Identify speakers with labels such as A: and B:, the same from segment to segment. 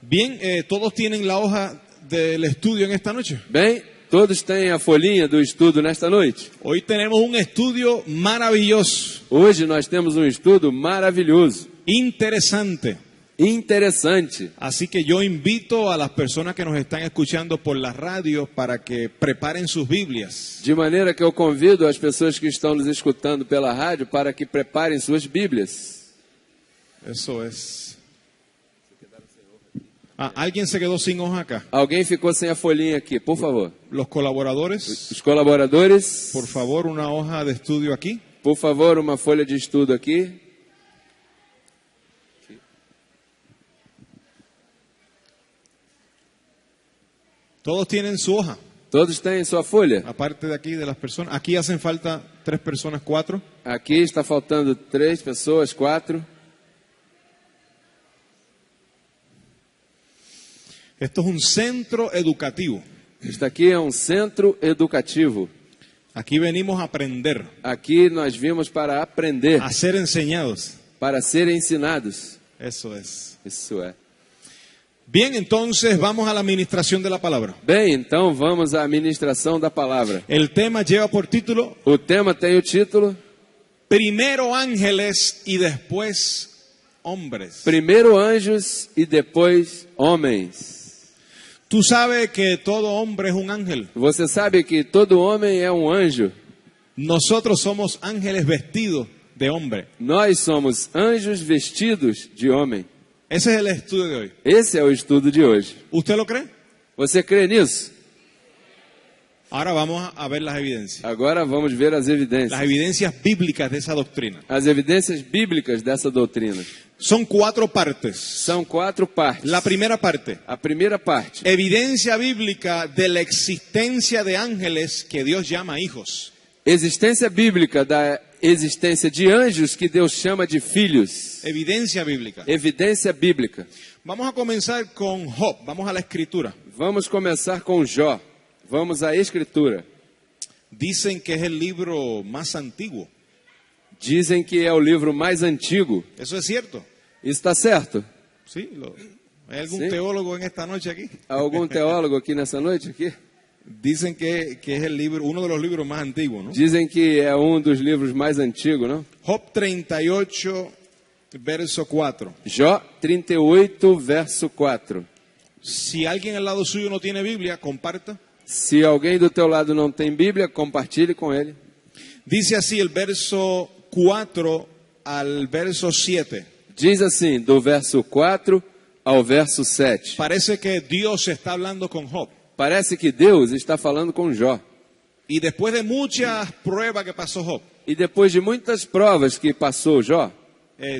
A: Bien, ¿todos tienen la hoja del estudio en esta noche?
B: Bem, todos têm a folhinha do estudo nesta noite.
A: Hoy tenemos un estudio maravilloso,
B: Hoje nós temos um estudo maravilhoso,
A: interesante.
B: interessante.
A: Así que yo invito a las personas que nos están escuchando por la radio para que preparen sus Biblias.
B: De maneira que eu convido as pessoas que estão nos escutando pela rádio para que preparem suas Bíblias.
A: Eso es. ¿Alguien se quedó sin hoja acá?
B: Alguém ficou sem a folhinha aqui, por favor.
A: Los colaboradores,
B: Os colaboradores,
A: por favor, una hoja de estudio aquí.
B: por favor, uma folha de estudo aqui.
A: Todos tienen su hoja,
B: Todos têm sua folha.
A: aparte de aquí de las personas. Aquí hacen falta 3 personas, 4.
B: Aqui está faltando 3 pessoas, 4.
A: Esto es un centro educativo.
B: Este aqui é um centro educativo.
A: Aquí venimos a aprender,
B: Aqui nós vimos para aprender,
A: a ser enseñados.
B: para ser ensinados.
A: Eso es.
B: Isso é.
A: Bien, entonces vamos a la administración de la palabra.
B: Bem, então vamos à ministração da palavra.
A: El tema lleva por título
B: O tema tem o título:
A: Primero ángeles y después hombres.
B: Primeiro anjos e depois homens.
A: Tú sabes que todo hombre es un ángel.
B: Você sabe que todo homem é um anjo.
A: Nosotros somos ángeles vestidos de hombre.
B: Nós somos anjos vestidos de homem.
A: Ese es el estudio de hoy.
B: Esse é o estudo de hoje.
A: ¿Usted lo cree?
B: Você crê nisso?
A: Ahora vamos a ver las evidencias.
B: Agora vamos ver as
A: Las
B: evidências.
A: evidencias bíblicas de esa doctrina.
B: As evidências bíblicas dessa doutrina.
A: Son 4 partes.
B: São 4 partes.
A: La primera parte,
B: A primeira parte,
A: evidencia bíblica de la existencia de ángeles que Dios llama hijos.
B: existência bíblica da existência de anjos que Deus chama de filhos.
A: Evidencia bíblica.
B: Evidência bíblica.
A: Vamos a comenzar con Job. Vamos a la escritura.
B: Vamos começar com Jó. Vamos à Escritura.
A: Dicen que es el libro más antiguo.
B: Dizem que é o livro mais antigo.
A: ¿Eso es cierto?
B: Isso está certo?
A: Sí. ¿Hay algún
B: Sí.
A: teólogo en esta noche aquí?
B: Há algum teólogo aqui nessa noite? Aqui?
A: Dicen que es el libro, uno de los libros más antiguos, ¿no?
B: Dizem que é um dos livros mais antigos, não?
A: Job 38, verso 4.
B: Jó 38, verso 4.
A: Si alguien al lado suyo no tiene Biblia, comparta.
B: Se alguém do teu lado não tem Bíblia, compartilhe com ele.
A: Dice así el verso 4 al verso 7.
B: Diz assim, do verso 4 ao verso 7.
A: Parece que Dios está hablando con Job.
B: Parece que Deus está falando com Jó.
A: Y después de muchas pruebas que pasó Job,
B: E depois de muitas provas que passou Jó,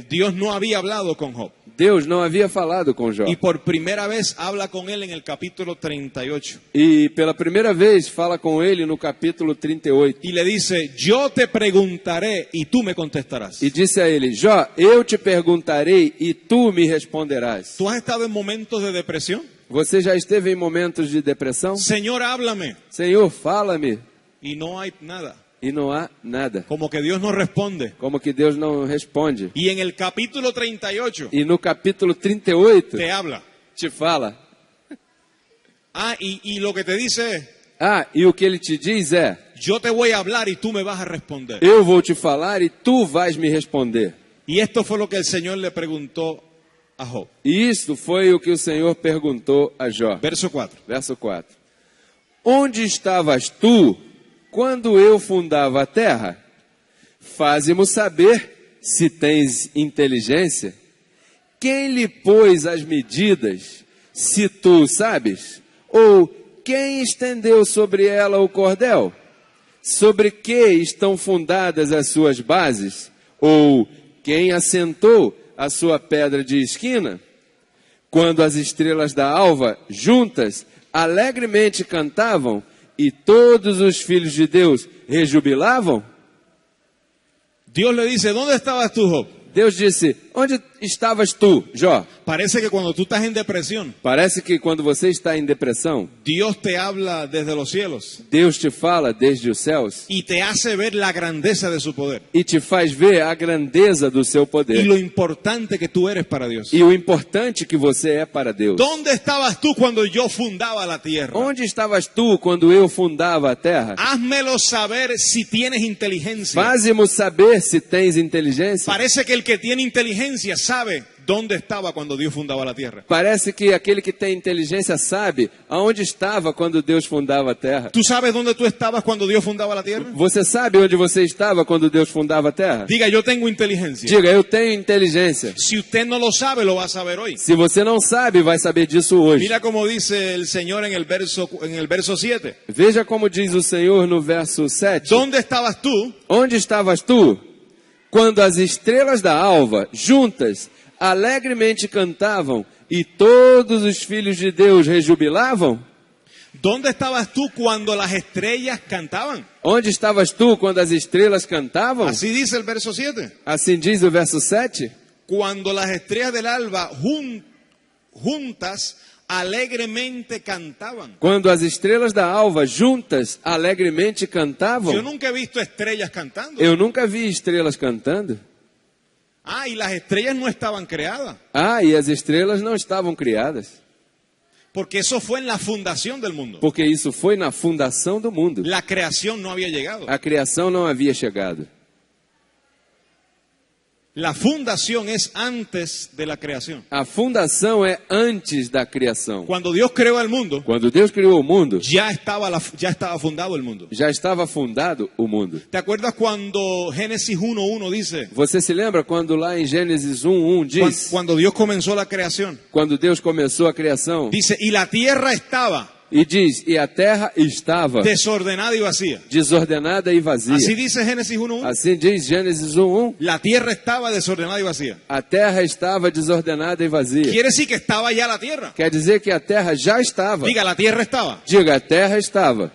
A: Dios no había hablado con Job.
B: Deus não havia falado com Jó.
A: Y por primera vez habla con él en el capítulo 38.
B: E pela primeira vez fala com ele no capítulo 38.
A: Y le dice, yo te preguntaré y tú me contestarás.
B: E disse a ele, Jó, eu te perguntarei e tu me responderás.
A: ¿Tú has estado en momentos de depresión?
B: Você já esteve em momentos de depressão?
A: Señor, háblame.
B: Senhor, fala-me.
A: Y no hay nada.
B: E não há nada.
A: Como que Dios no responde.
B: Como que Deus não responde.
A: Y en el capítulo 38
B: E no capítulo 38
A: te habla.
B: te fala.
A: Y lo que te dice es,
B: E o que ele te diz é,
A: yo te voy a hablar y tú me vas a responder.
B: eu vou te falar e tu vais me responder.
A: Y esto fue lo que el Señor le preguntó a Job.
B: E isso foi o que o Senhor perguntou a Jó.
A: Verso 4.
B: Verso 4. Onde estavas tu quando eu fundava a terra? Faze-mo saber se tens inteligência. Quem lhe pôs as medidas, se tu sabes? Ou quem estendeu sobre ela o cordel? Sobre que estão fundadas as suas bases? Ou quem assentou a sua pedra de esquina? Quando as estrelas da alva, juntas, alegremente cantavam, e todos os filhos de Deus rejubilavam?
A: Dios le dice, ¿dónde estabas tú, Job?
B: Deus disse, Onde estavas tu, Jó?
A: Parece que cuando tú estás en depresión,
B: Parece que quando você está em depressão,
A: Dios te habla desde los cielos
B: Deus te fala desde os céus
A: y te hace ver la grandeza de su poder
B: e te faz ver a grandeza do seu
A: y
B: poder
A: lo importante que tú eres para Dios.
B: e o importante que você é para Deus.
A: ¿Dónde estabas tú cuando yo fundaba la tierra?
B: Onde estavas tu quando eu fundava a terra?
A: Házmelo saber si tienes inteligencia.
B: Faze-mo saber se tens inteligência.
A: Parece que el que tiene inteligencia sabe dónde estaba cuando Dios fundaba la tierra.
B: Parece que aquele que tem inteligência sabe aonde estava quando Deus fundava a terra.
A: ¿Tú sabes dónde tú estabas cuando Dios fundaba la tierra?
B: Você sabe onde você estava quando Deus fundava a terra?
A: Diga, yo tengo inteligencia.
B: Diga, eu tenho inteligência.
A: Si usted no lo sabe, lo va a saber hoy.
B: Se você não sabe, vai saber disso hoje.
A: Mira como dice el Señor en el verso 7.
B: Veja como diz o Senhor no verso 7.
A: ¿Dónde estabas tú
B: Onde estavas tu quando as estrelas da alva, juntas, alegremente cantavam e todos os filhos de Deus rejubilavam?
A: ¿Dónde estabas tú cuando las estrellas cantaban?
B: Onde estavas tu quando as estrelas cantavam?
A: Así dice el verso 7.
B: Assim diz o verso 7.
A: Cuando las estrellas del alba juntas alegremente cantaban.
B: Quando as estrelas da alva juntas alegremente
A: Yo
B: cantavam?
A: nunca he visto estrellas cantando.
B: Eu nunca vi estrelas cantando.
A: Ah, y las estrellas no estaban creadas,
B: Ah, e as estrelas não estavam criadas,
A: porque eso fue en la fundación del mundo.
B: porque isso foi na fundação do mundo.
A: La creación no había llegado.
B: A criação não havia chegado.
A: La fundación es antes de la creación.
B: A fundação é antes da criação.
A: Cuando Dios creó el mundo,
B: Quando Deus criou o mundo,
A: ya estaba fundado el mundo.
B: já estava fundado o mundo.
A: ¿Te acuerdas cuando Génesis 1:1 dice,
B: Você se lembra quando lá em Gênesis 1:1 diz,
A: cuando Dios comenzó la creación?
B: quando Deus começou a criação,
A: Dice, y la tierra estaba
B: e diz, e a terra estava
A: desordenada y vacía.
B: desordenada e vazia.
A: Así dice Génesis 1:1.
B: Assim diz Gênesis 1:1,
A: La tierra estaba desordenada y vacía.
B: a terra estava desordenada e vazia.
A: Quiere decir que estaba ya la tierra.
B: Quer dizer que a terra já estava.
A: Diga, la tierra estaba.
B: Diga, a terra estava.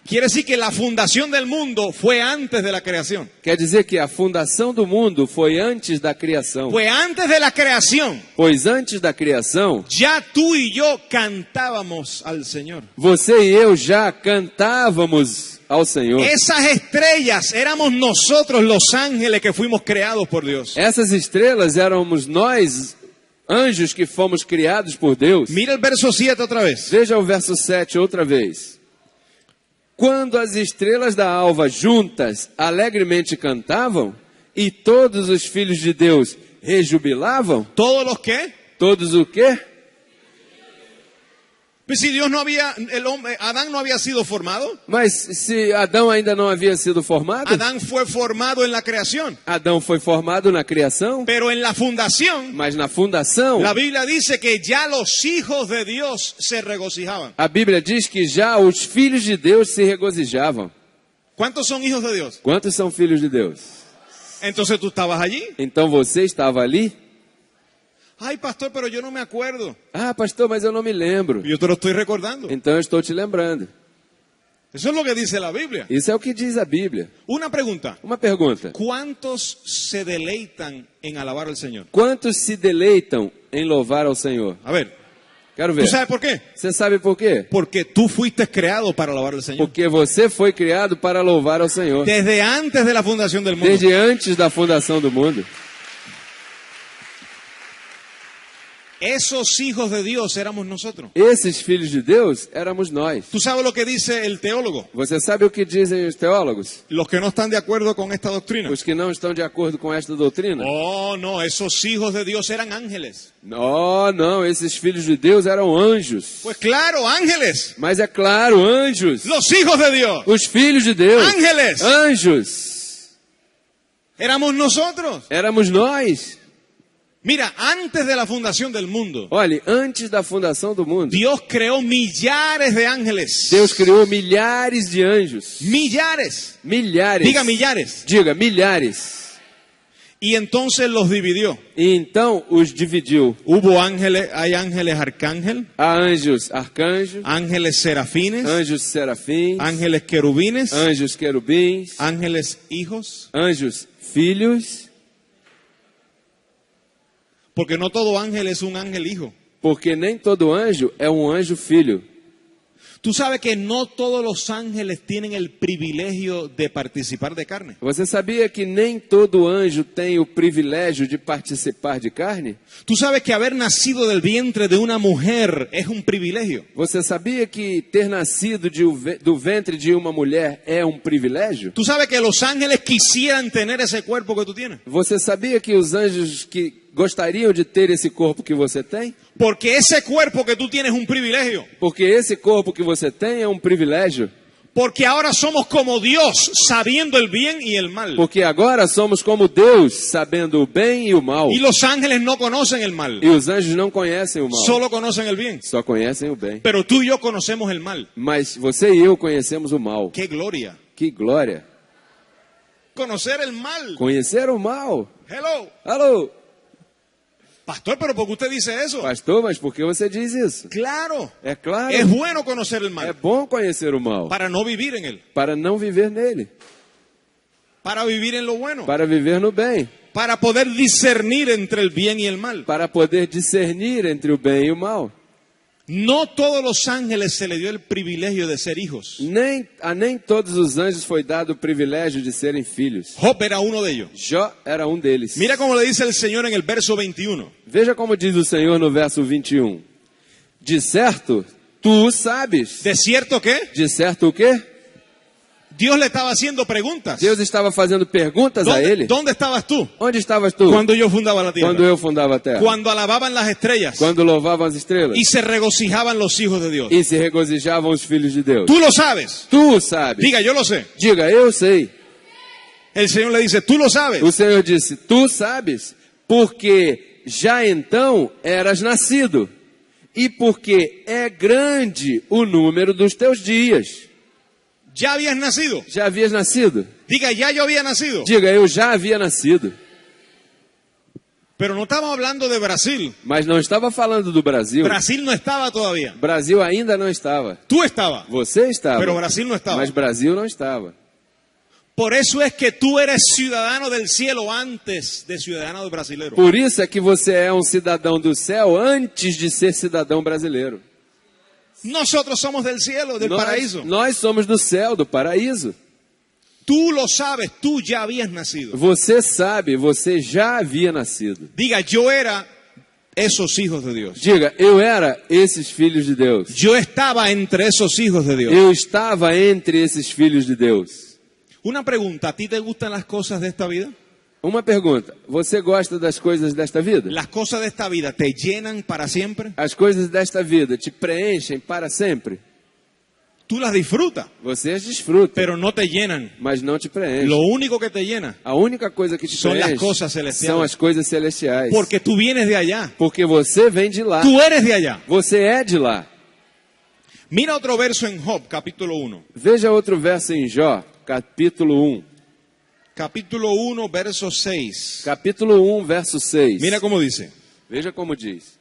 A: Quiere decir que la fundación del mundo fue antes de la creación.
B: Quer dizer que a fundação do mundo foi antes da criação.
A: Fue antes de la creación.
B: Pois antes da criação,
A: Ya tú y yo cantábamos al Señor.
B: você e eu já cantávamos ao Senhor.
A: Esas estrellas éramos nosotros los ángeles que fuimos creados por Dios.
B: Essas estrelas éramos nós, anjos que fomos criados por Deus.
A: Mira el verso 7 otra vez.
B: Veja o verso 7 outra vez. Quando as estrelas da alva juntas alegremente cantavam e todos os filhos de Deus rejubilavam,
A: ¿Todos los qué?
B: todos o quê?
A: Pues si Dios no había, Adán no había sido formado.
B: Mas se Adão ainda não havia sido formado,
A: Adán fue formado en la creación.
B: Adão foi formado na criação,
A: Pero en la fundación,
B: mas na fundação,
A: la Biblia dice que ya los hijos de Dios se regocijaban.
B: a Bíblia diz que já os filhos de Deus se regozijavam.
A: ¿Cuántos son hijos de Dios?
B: Quantos são filhos de Deus?
A: Entonces tú estabas allí.
B: Então você estava ali?
A: Ay, pastor, pero yo no me acuerdo.
B: Ah, pastor, mas eu não me lembro.
A: Yo te lo estoy recordando.
B: Então eu estou te lembrando.
A: Eso es lo que dice la Biblia.
B: Isso é o que diz a Bíblia.
A: Una pregunta.
B: Uma pergunta.
A: ¿Cuántos se deleitan en alabar al Señor?
B: Quantos se deleitam em louvar ao Senhor?
A: A ver,
B: Quero ver.
A: ¿tú sabes por qué?
B: Você sabe por quê?
A: Porque tú fuiste creado para alabar al Señor.
B: Porque você foi criado para louvar ao Senhor.
A: Desde antes de la fundación del mundo.
B: Desde antes da fundação do mundo.
A: Esos hijos de Dios éramos nosotros.
B: Esses filhos de Deus éramos nós.
A: ¿Tú sabes lo que dice el teólogo?
B: Você sabe o que dizem os teólogos?
A: Los que no están de acuerdo con esta doctrina.
B: Os que não estão de acordo com esta doutrina?
A: Oh, no, esos hijos de Dios eran ángeles.
B: Oh, não, esses filhos de Deus eram anjos.
A: Pues claro, ángeles.
B: Mas é claro, anjos.
A: Los hijos de Dios.
B: Os filhos de Deus.
A: Ángeles.
B: Anjos.
A: Éramos nosotros.
B: Éramos nós.
A: Mira, antes de la fundación del mundo,
B: Olhe, antes da fundação do mundo,
A: Dios creó millares de ángeles.
B: Deus criou milhares de anjos.
A: Millares.
B: Milhares.
A: Diga millares.
B: Diga, milhares.
A: Y entonces los dividió.
B: E então os dividiu.
A: Hubo ángeles, hay ángeles arcángel,
B: Há anjos arcanjos,
A: ángeles serafines,
B: anjos serafins,
A: ángeles querubines,
B: anjos querubins,
A: ángeles hijos.
B: anjos filhos.
A: Porque no todo ángel es un ángel hijo.
B: Porque nem todo anjo é um anjo filho.
A: Tú sabes que no todos los ángeles tienen el privilegio de participar de carne.
B: Você sabia que nem todo anjo tem o privilégio de participar de carne?
A: Tú sabes que haber nacido del vientre de una mujer es un privilegio.
B: Você sabia que ter nascido do ventre de uma mulher é um privilégio?
A: Tú sabes que los ángeles quisieran tener ese cuerpo que tú tienes.
B: Você sabia que os anjos que gostariam de ter esse corpo que você tem?
A: Porque ese cuerpo que tú tienes es un privilegio.
B: Porque esse corpo que você tem é um privilégio.
A: Porque ahora somos como Dios, sabiendo el bien y el mal.
B: Porque agora somos como Deus, sabendo o bem e o mal.
A: Y los ángeles no conocen el mal,
B: E os anjos não conhecem o mal,
A: solo conocen el bien.
B: só conhecem o bem.
A: Pero tú y yo conocemos el mal.
B: Mas você e eu conhecemos o mal.
A: ¡Qué gloria!
B: Que glória!
A: Conocer el mal.
B: Conhecer o mal.
A: Hello.
B: Alô,
A: Pastor, pero ¿por qué usted dice eso?
B: pastor, mas por que você diz isso?
A: Claro.
B: É claro,
A: Es bueno conocer el
B: é
A: mal
B: bom conhecer o mal,
A: para no vivir en él,
B: para não viver nele,
A: para vivir en lo bueno,
B: para viver no bem,
A: para poder discernir entre el bien y el mal.
B: para poder discernir entre o bem e o mal.
A: No todos los ángeles se le dio el privilegio de ser hijos.
B: Nem todos os anjos foi dado o privilégio de serem filhos.
A: Job era uno de ellos.
B: Jó era um deles.
A: Mira cómo le dice el Señor en el verso 21.
B: Veja como diz o Senhor no verso 21. De certo, tu sabes.
A: ¿De cierto qué?
B: De certo o quê?
A: Dios le estaba haciendo preguntas.
B: Deus estava fazendo perguntas a ele.
A: ¿Dónde estabas tú
B: Onde estavas tu?
A: cuando yo fundaba la tierra?
B: Quando eu fundava a terra.
A: Cuando alababan las estrellas
B: Quando louvavam as estrelas.
A: y se regocijaban los hijos de Dios.
B: E se regozijavam os filhos de Deus.
A: Tú lo sabes.
B: Tu sabes.
A: Diga, yo lo sé.
B: Diga, eu sei.
A: El Señor le dice, tú lo sabes.
B: O Senhor disse, tu sabes, porque já então eras nascido, e porque é grande o número dos teus dias.
A: ¿Ya habías nacido?
B: Já havias nascido?
A: Diga, ya yo había nacido.
B: Diga, eu já havia nascido.
A: Pero no estamos hablando de Brasil.
B: Mas não estava falando do Brasil.
A: Brasil no estaba todavía.
B: Brasil ainda não estava.
A: Tú estabas,
B: Você estava.
A: pero Brasil no estaba.
B: Mas Brasil não estava.
A: Por eso es que tú eres ciudadano del cielo antes de ciudadano del brasilero.
B: Por isso é que você é um cidadão do céu antes de ser cidadão brasileiro.
A: Nosotros somos del cielo, del paraíso.
B: Nós somos do céu, do paraíso.
A: Tú lo sabes, tú ya habías nacido.
B: Você sabe, você já havia nascido.
A: Diga, yo era esos hijos de Dios.
B: Diga, eu era esses filhos de Deus.
A: Yo estaba entre esos hijos de Dios.
B: Eu estava entre esses filhos de Deus.
A: Una pregunta, ¿a ti te gustan las cosas de esta vida?
B: Uma pergunta, você gosta das coisas desta vida?
A: ¿Las cosas de esta vida te llenan para siempre?
B: As coisas desta vida te preenchem para sempre?
A: Tú las disfrutas,
B: Você as desfruta,
A: pero no te llenan.
B: mas não te preenche.
A: Lo único que te llena,
B: A única coisa que te
A: São as
B: preenche
A: coisas celestiais.
B: são as coisas celestiais.
A: porque tú vienes de allá.
B: Porque você vem de lá.
A: Tú eres de allá.
B: Você é de lá.
A: Mira otro verso en Job, capítulo 1.
B: Veja outro verso em Jó, capítulo 1.
A: Capítulo 1, verso 6.
B: Capítulo 1, verso 6.
A: Mira cómo dice.
B: Veja como diz.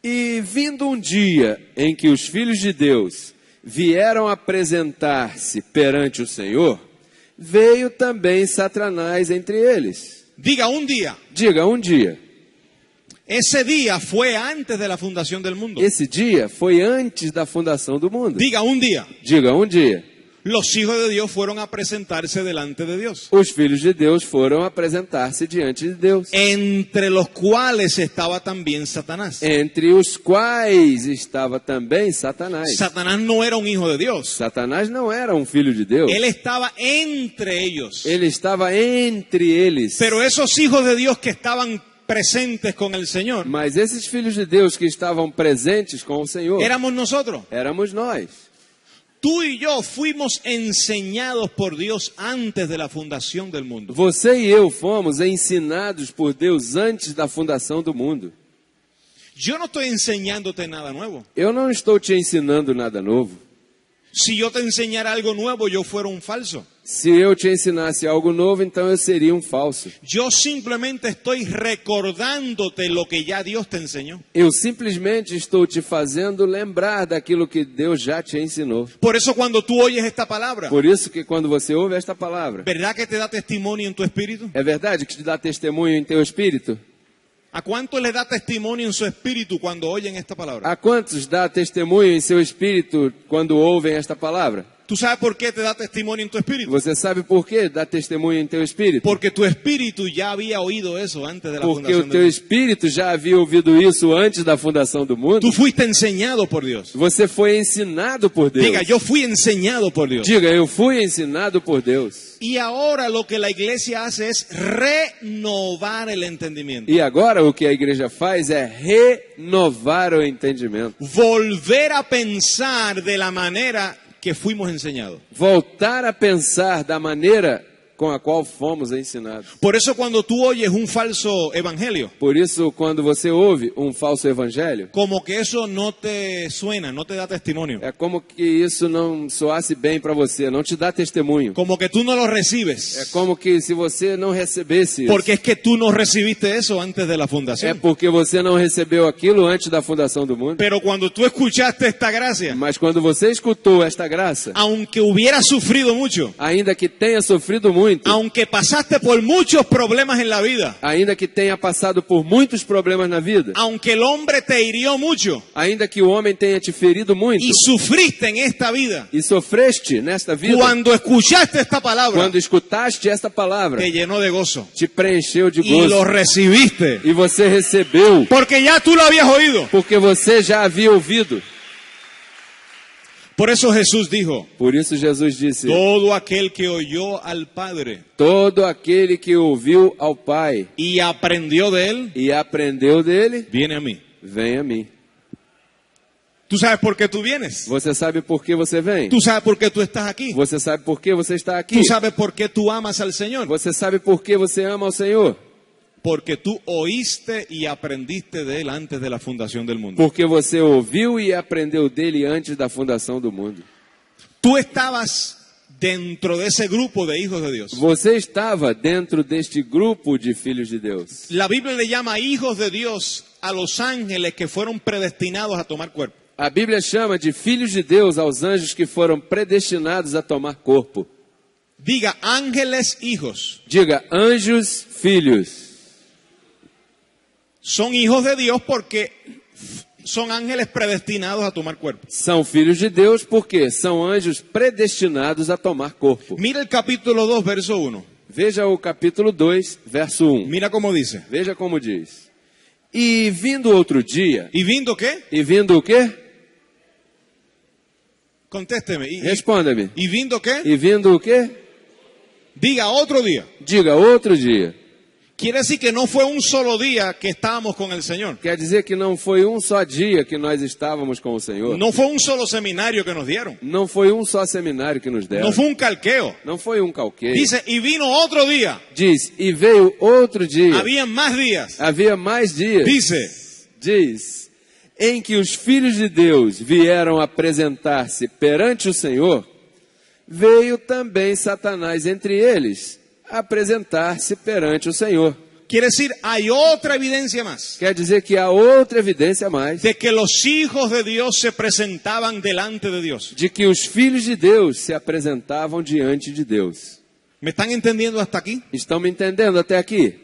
B: E vindo um dia em que os filhos de Deus vieram apresentar-se perante o Senhor, veio também Satanás entre eles.
A: Diga, un día.
B: Diga, um dia.
A: Ese día fue antes de la fundación del mundo.
B: Esse dia foi antes da fundação do mundo.
A: Diga, un día.
B: Diga, um dia.
A: Los hijos de Dios fueron a presentarse delante de Dios.
B: Os filhos de Deus foram apresentar-se diante de Deus.
A: Entre los cuales estaba también Satanás.
B: Entre os quais estava também Satanás.
A: Satanás no era un hijo de Dios.
B: Satanás não era um filho de Deus.
A: Él estaba entre ellos.
B: Ele estava entre eles.
A: Pero esos hijos de Dios que estaban presentes con el Señor,
B: Mas esses filhos de Deus que estavam presentes com o Senhor,
A: éramos nosotros.
B: éramos nós.
A: Tú y yo fuimos enseñados por Dios antes de la fundación del mundo.
B: Você e eu fomos ensinados por Deus antes da fundação do mundo.
A: Yo no estoy enseñándote nada nuevo.
B: Eu não estou te ensinando nada novo.
A: Si yo te enseñara algo nuevo, yo fuera un falso.
B: Se eu te ensinasse algo novo, então eu seria um falso.
A: Yo simplemente estoy recordándote lo que ya Dios te enseñó.
B: Eu simplesmente estou te fazendo lembrar daquilo que Deus já te ensinou.
A: Por eso cuando tú oyes esta palabra,
B: Por isso que quando você ouve esta palavra,
A: ¿verdad que te da testimonio en tu espíritu?
B: é verdade que te dá testemunho em teu espírito?
A: ¿A cuánto le da testimonio en su espíritu cuando oyen esta palabra?
B: A quantos dá testemunho em seu espírito quando ouvem esta palavra?
A: ¿Tú sabes por qué te da testimonio en tu espíritu?
B: Você sabe por que dá testemunho em teu espírito?
A: Porque tu espíritu ya había oído eso antes de la
B: Porque o
A: fundación
B: teu
A: del mundo.
B: espírito já havia ouvido isso antes da fundação do mundo.
A: Tú fuiste enseñado por Dios.
B: Você foi ensinado por Deus.
A: Diga, yo fui enseñado por Dios.
B: Diga, eu fui ensinado por Deus.
A: Y ahora lo que la iglesia hace es renovar el entendimiento.
B: E agora o que a igreja faz é renovar o entendimento.
A: Volver a pensar de la manera que fuimos enseñados.
B: Voltar a pensar da maneira com a qual fomos ensinados.
A: Por eso cuando tú oyes un falso evangelio,
B: Por isso, quando você ouve um falso evangelho,
A: como que eso no te suena, no te da testimonio.
B: é como que isso não soasse bem para você, não te dá testemunho.
A: Como que tú no lo
B: É
A: recibes.
B: como que se você não recebesse isso.
A: Porque es que tú no recibiste eso antes de la
B: É
A: fundación.
B: porque você não recebeu aquilo antes da fundação do mundo.
A: Pero cuando tú escuchaste esta gracia,
B: Mas quando você escutou esta graça,
A: aunque hubieras sufrido mucho,
B: ainda que tenha sofrido muito,
A: aunque pasaste por muchos problemas en la vida,
B: ainda que tenha passado por muitos problemas na vida,
A: aunque el hombre te hirió mucho
B: ainda que o homem tenha te ferido muito
A: y sufriste en esta vida,
B: e sofreste nesta vida,
A: cuando escuchaste esta palabra,
B: quando escutaste esta palavra,
A: te llenó de gozo
B: te preencheu de
A: y lo
B: gozo
A: recibiste.
B: e você recebeu,
A: Porque ya tú lo habías oído.
B: porque você já havia ouvido.
A: Por eso Jesús dijo,
B: Por isso Jesus disse,
A: todo aquel que oyó al Padre
B: todo aquele que ouviu ao Pai
A: y aprendió de él,
B: e aprendeu dele,
A: viene a mí.
B: vem a mim.
A: ¿Tú sabes por qué tú vienes?
B: Você sabe por que você vem?
A: ¿Tú sabes por qué tú estás aquí?
B: Você sabe por que você está aqui?
A: ¿Tú sabes por qué tú amas al Señor?
B: Você sabe por que você ama ao Senhor?
A: Porque tú oíste y aprendiste de él antes de la fundación del mundo.
B: Porque você ouviu e aprendeu dele antes da fundação do mundo.
A: Tú estabas dentro de ese grupo de hijos de Dios.
B: Você estava dentro deste grupo de filhos de Deus.
A: La Biblia le llama hijos de Dios a los ángeles que fueron predestinados a tomar cuerpo.
B: A Bíblia chama de filhos de Deus aos anjos que foram predestinados a tomar corpo.
A: Diga ángeles hijos.
B: Diga, anjos, filhos.
A: Son hijos de Dios porque son ángeles predestinados a tomar cuerpo.
B: São filhos de Deus porque são anjos predestinados a tomar corpo.
A: Mira el capítulo 2, verso 1.
B: Veja o capítulo 2, verso 1.
A: Mira cómo dice.
B: Veja como diz. E vindo outro dia...
A: ¿Y viendo qué?
B: E vindo o quê?
A: Contésteme.
B: Responda-me.
A: ¿Y viendo qué?
B: E vindo o quê?
A: Diga otro día.
B: Diga, outro dia.
A: Quiere decir que no fue un solo día que estábamos con el Señor.
B: Quer dizer que não foi um só dia que nós estávamos com o Senhor.
A: No fue un solo seminario que nos dieron.
B: Não foi um só seminário que nos deram.
A: No fue un calqueo.
B: Não foi um calqueio.
A: Dice, y vino otro día.
B: Diz, e veio outro dia.
A: Había más días.
B: Havia mais dias. Diz, em que os filhos de Deus vieram apresentar-se perante o Senhor, veio também Satanás entre eles, apresentar-se perante o Senhor.
A: Quiere decir, hay otra evidencia más
B: Quer dizer que há outra evidência a mais
A: de que los hijos de Dios se presentaban delante de Dios.
B: de que os filhos de Deus se apresentavam diante de Deus.
A: ¿Me están entendiendo hasta aquí?
B: Estão me entendendo até aqui?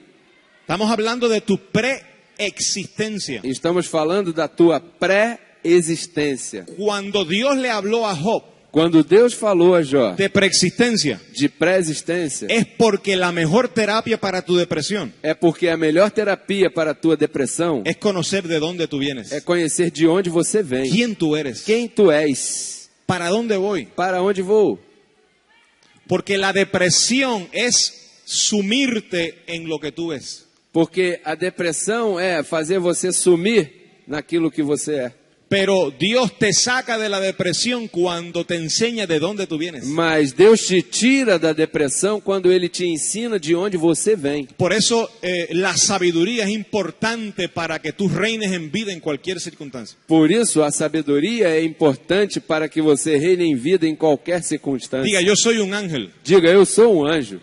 A: Estamos hablando de tu preexistencia.
B: Estamos falando da tua pré-existência.
A: Cuando Dios le habló a Job
B: Quando Deus falou a Jó
A: de preexistencia,
B: de pré-existência,
A: es porque la mejor terapia para tu depresión
B: é porque a melhor terapia para a tua depressão
A: es conocer de dónde tú vienes,
B: é conhecer de onde você vem,
A: quién tú eres,
B: quem tu és,
A: para dónde voy.
B: para onde vou.
A: Porque la depresión es sumirte en lo que tú ves.
B: Porque a depressão é fazer você sumir naquilo que você é.
A: Pero Dios te saca de la depresión cuando te enseña de dónde tú vienes.
B: Mas Deus te tira da depressão quando Ele te ensina de onde você vem.
A: Por eso la sabiduría es importante para que tú reines en vida en cualquier circunstancia.
B: Por isso a sabedoria é importante para que você reine em vida em qualquer circunstância.
A: Diga, yo soy un ángel.
B: Diga, eu sou um anjo.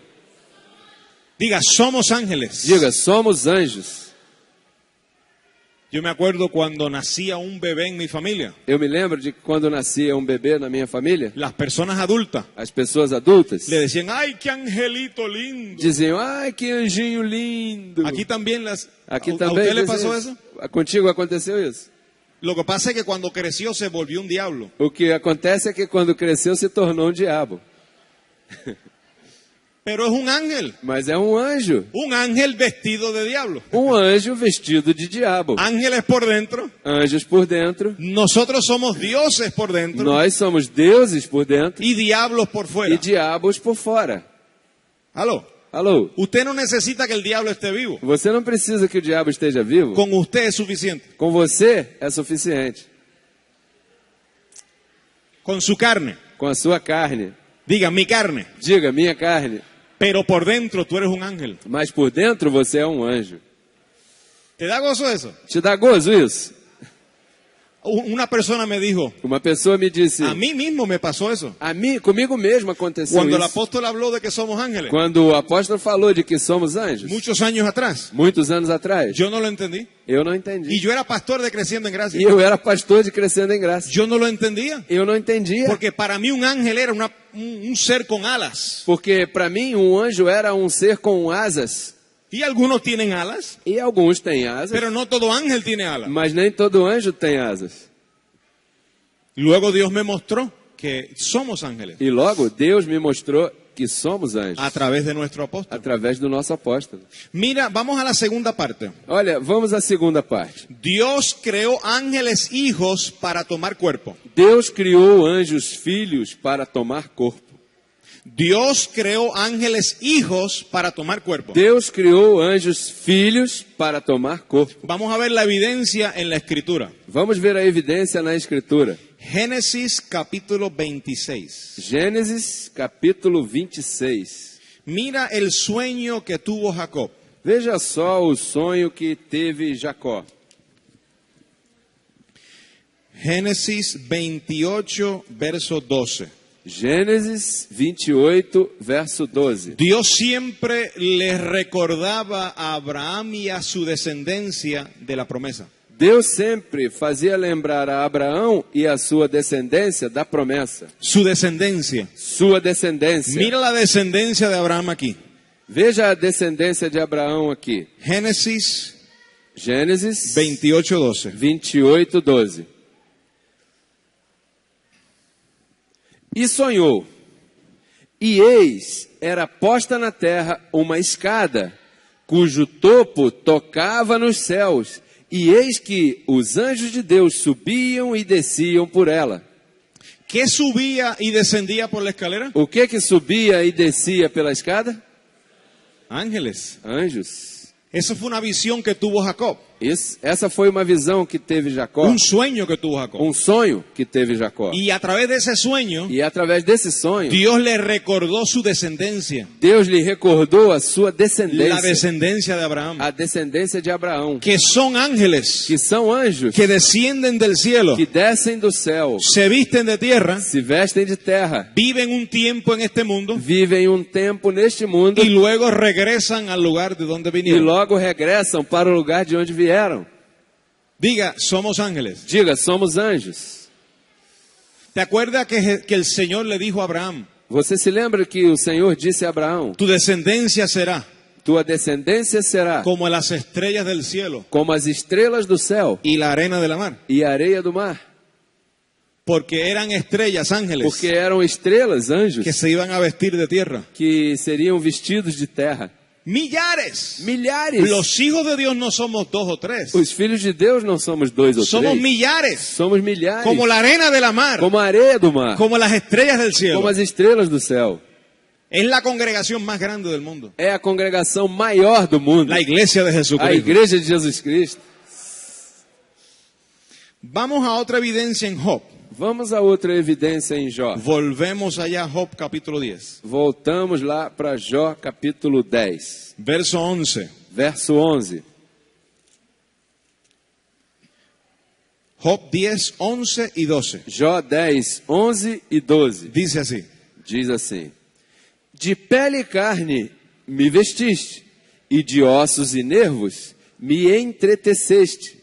A: Diga, somos ángeles.
B: Diga, somos anjos.
A: Yo me acuerdo cuando nacía un bebé en mi familia.
B: Eu me lembro de que quando nascia um bebê na minha família,
A: Las personas adultas
B: as pessoas adultas
A: le decían, ¡ay, qué angelito lindo!
B: diziam, ai, que anjinho lindo.
A: Aquí también
B: Aqui
A: ¿A
B: também
A: usted le
B: diz
A: pasó
B: isso.
A: eso?
B: Contigo aconteceu isso?
A: Lo que pasa es que cuando creció se volvió un diablo.
B: O que acontece é que quando cresceu se tornou um diabo.
A: Pero es un ángel.
B: Mas é um anjo.
A: Un ángel vestido de diablo.
B: Um anjo vestido de diabo.
A: Ángeles por dentro.
B: Anjos por dentro.
A: Nosotros somos dioses por dentro.
B: Nós somos deuses por dentro
A: Y diablos por
B: e
A: fuera.
B: diabos por fora.
A: Aló.
B: Alô?
A: Usted no necesita que el diablo esté vivo.
B: Você não precisa que o diabo esteja vivo.
A: Con usted es suficiente.
B: Com você é suficiente.
A: Con su carne.
B: Com a sua carne.
A: Diga, mi carne.
B: Diga, minha carne.
A: Pero por dentro tú eres un ángel.
B: Mas por dentro você é um anjo.
A: ¿Te da gozo eso?
B: Te dá gozo isso?
A: Una persona me dijo,
B: Uma pessoa me disse,
A: a mí mismo me pasó eso.
B: comigo mesmo aconteceu
A: Cuando el
B: isso.
A: apóstol habló de que somos ángeles,
B: Quando o apóstolo falou de que somos anjos,
A: muchos años atrás,
B: muitos anos atrás,
A: yo no lo entendí.
B: eu não
A: Y
B: entendi.
A: yo era pastor de Creciendo en Gracia.
B: E eu era pastor de Crescendo em Graça.
A: Yo no lo entendía.
B: Eu não entendia.
A: Porque para mí un ángel era un ser con alas.
B: Porque para mim um anjo era um ser com asas.
A: Y algunos tienen alas,
B: E alguns têm asas,
A: pero no todo ángel tiene alas.
B: mas nem todo anjo tem asas.
A: Luego Dios me mostró que somos ángeles
B: E logo Deus me mostrou que somos anjos.
A: a través de nuestro apóstol.
B: Através do nosso apóstolo.
A: Mira, vamos a la segunda parte.
B: Olha, vamos à segunda parte.
A: Dios creó ángeles hijos para tomar cuerpo.
B: Deus criou anjos filhos para tomar corpo.
A: Dios creó ángeles hijos para tomar cuerpo.
B: Deus criou anjos filhos para tomar corpo.
A: Vamos a ver la evidencia en la escritura.
B: Vamos ver a evidência na Escritura.
A: Génesis capítulo 26.
B: Gênesis capítulo 26.
A: Mira el sueño que tuvo Jacob.
B: Veja só o sonho que teve Jacó.
A: Génesis 28, verso 12.
B: Gênesis 28, verso 12.
A: Dios siempre le recordaba a Abraham y a su descendencia de la promesa.
B: Deus sempre fazia lembrar a Abraão e a sua descendência da promessa.
A: Su descendencia.
B: Sua descendência.
A: Mira la descendencia de Abraham aquí.
B: Veja a descendência de Abraão aqui.
A: Génesis
B: Gênesis
A: 28, 12.
B: 28, 12. E sonhou, e eis, era posta na terra uma escada, cujo topo tocava nos céus, e eis que os anjos de Deus subiam e desciam por ela.
A: ¿Qué subía y descendía por la escalera?
B: O que subia e descia pela escada?
A: Ángeles.
B: Anjos.
A: Esa fue una visión que tuvo Jacob.
B: Essa foi uma visão que teve Jacó,
A: Un sueño que tuvo Jacob.
B: um sonho que teve Jacó.
A: Y a través de ese sueño,
B: E através desse sonho,
A: Dios le recordó su descendencia.
B: Deus lhe recordou a sua
A: La
B: descendência,
A: descendencia de Abraham.
B: a descendência de Abraão,
A: Que son ángeles
B: que são anjos
A: que descienden del cielo,
B: que descem do céu,
A: se visten de tierra,
B: se vestem de terra,
A: viven un tiempo en este mundo
B: vivem um tempo neste mundo
A: y luego regresan al lugar de donde
B: e
A: vinieron.
B: logo regressam para o lugar de onde vieram.
A: Diga, somos ángeles.
B: Diga, somos anjos.
A: ¿Te acuerdas que el Señor le dijo a Abraham,
B: Você se lembra que o Senhor disse a Abraão,
A: tu descendencia será
B: tua descendência será
A: como las estrellas del cielo
B: como as estrelas do céu
A: y la arena de la mar?
B: e a areia do mar?
A: Porque eran estrellas, ángeles,
B: Porque eram estrelas, anjos,
A: que se iban a vestir de tierra.
B: que seriam vestidos de terra.
A: Millares.
B: Milhares.
A: Los hijos de Dios no somos 2 o 3.
B: Os filhos de Deus não somos 2 ou
A: Somos
B: 3.
A: millares.
B: Somos milhares.
A: Como la arena de la mar.
B: Como a areia do mar.
A: Como las estrellas del cielo.
B: Como as estrelas do céu.
A: Es la congregación más grande del mundo.
B: É a congregação maior do mundo.
A: La iglesia de
B: A
A: Jesucristo.
B: igreja de Jesus Cristo.
A: Vamos a otra evidencia en Job.
B: Vamos a outra evidência em Jó.
A: Volvemos allá a Job capítulo 10.
B: Voltamos lá para Jó capítulo 10.
A: Verso 11.
B: Verso 11.
A: Job 10, 11 y 12.
B: Jó 10, 11 e 12.
A: Dice así.
B: Diz assim: de pele e carne me vestiste, e de ossos e nervos me entreteceste.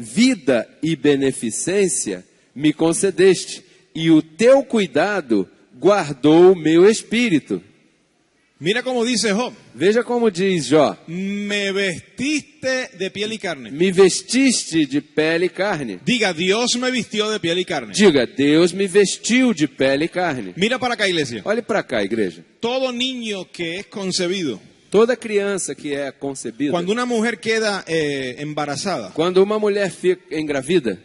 B: vida e beneficência me concedeste, e o teu cuidado guardou o meu espírito.
A: Mira cómo dice Job.
B: Veja como diz Jó:
A: Me vestiste de piel y carne.
B: me vestiste de pele e carne.
A: Diga, Dios me vistió de piel y carne.
B: Diga, Deus me vestiu de pele e carne.
A: Mira para acá, iglesia.
B: Olhe para cá, igreja.
A: Todo niño que es concebido,
B: Toda criança que é concebida,
A: cuando una mujer queda embarazada,
B: quando uma mulher fica engravida,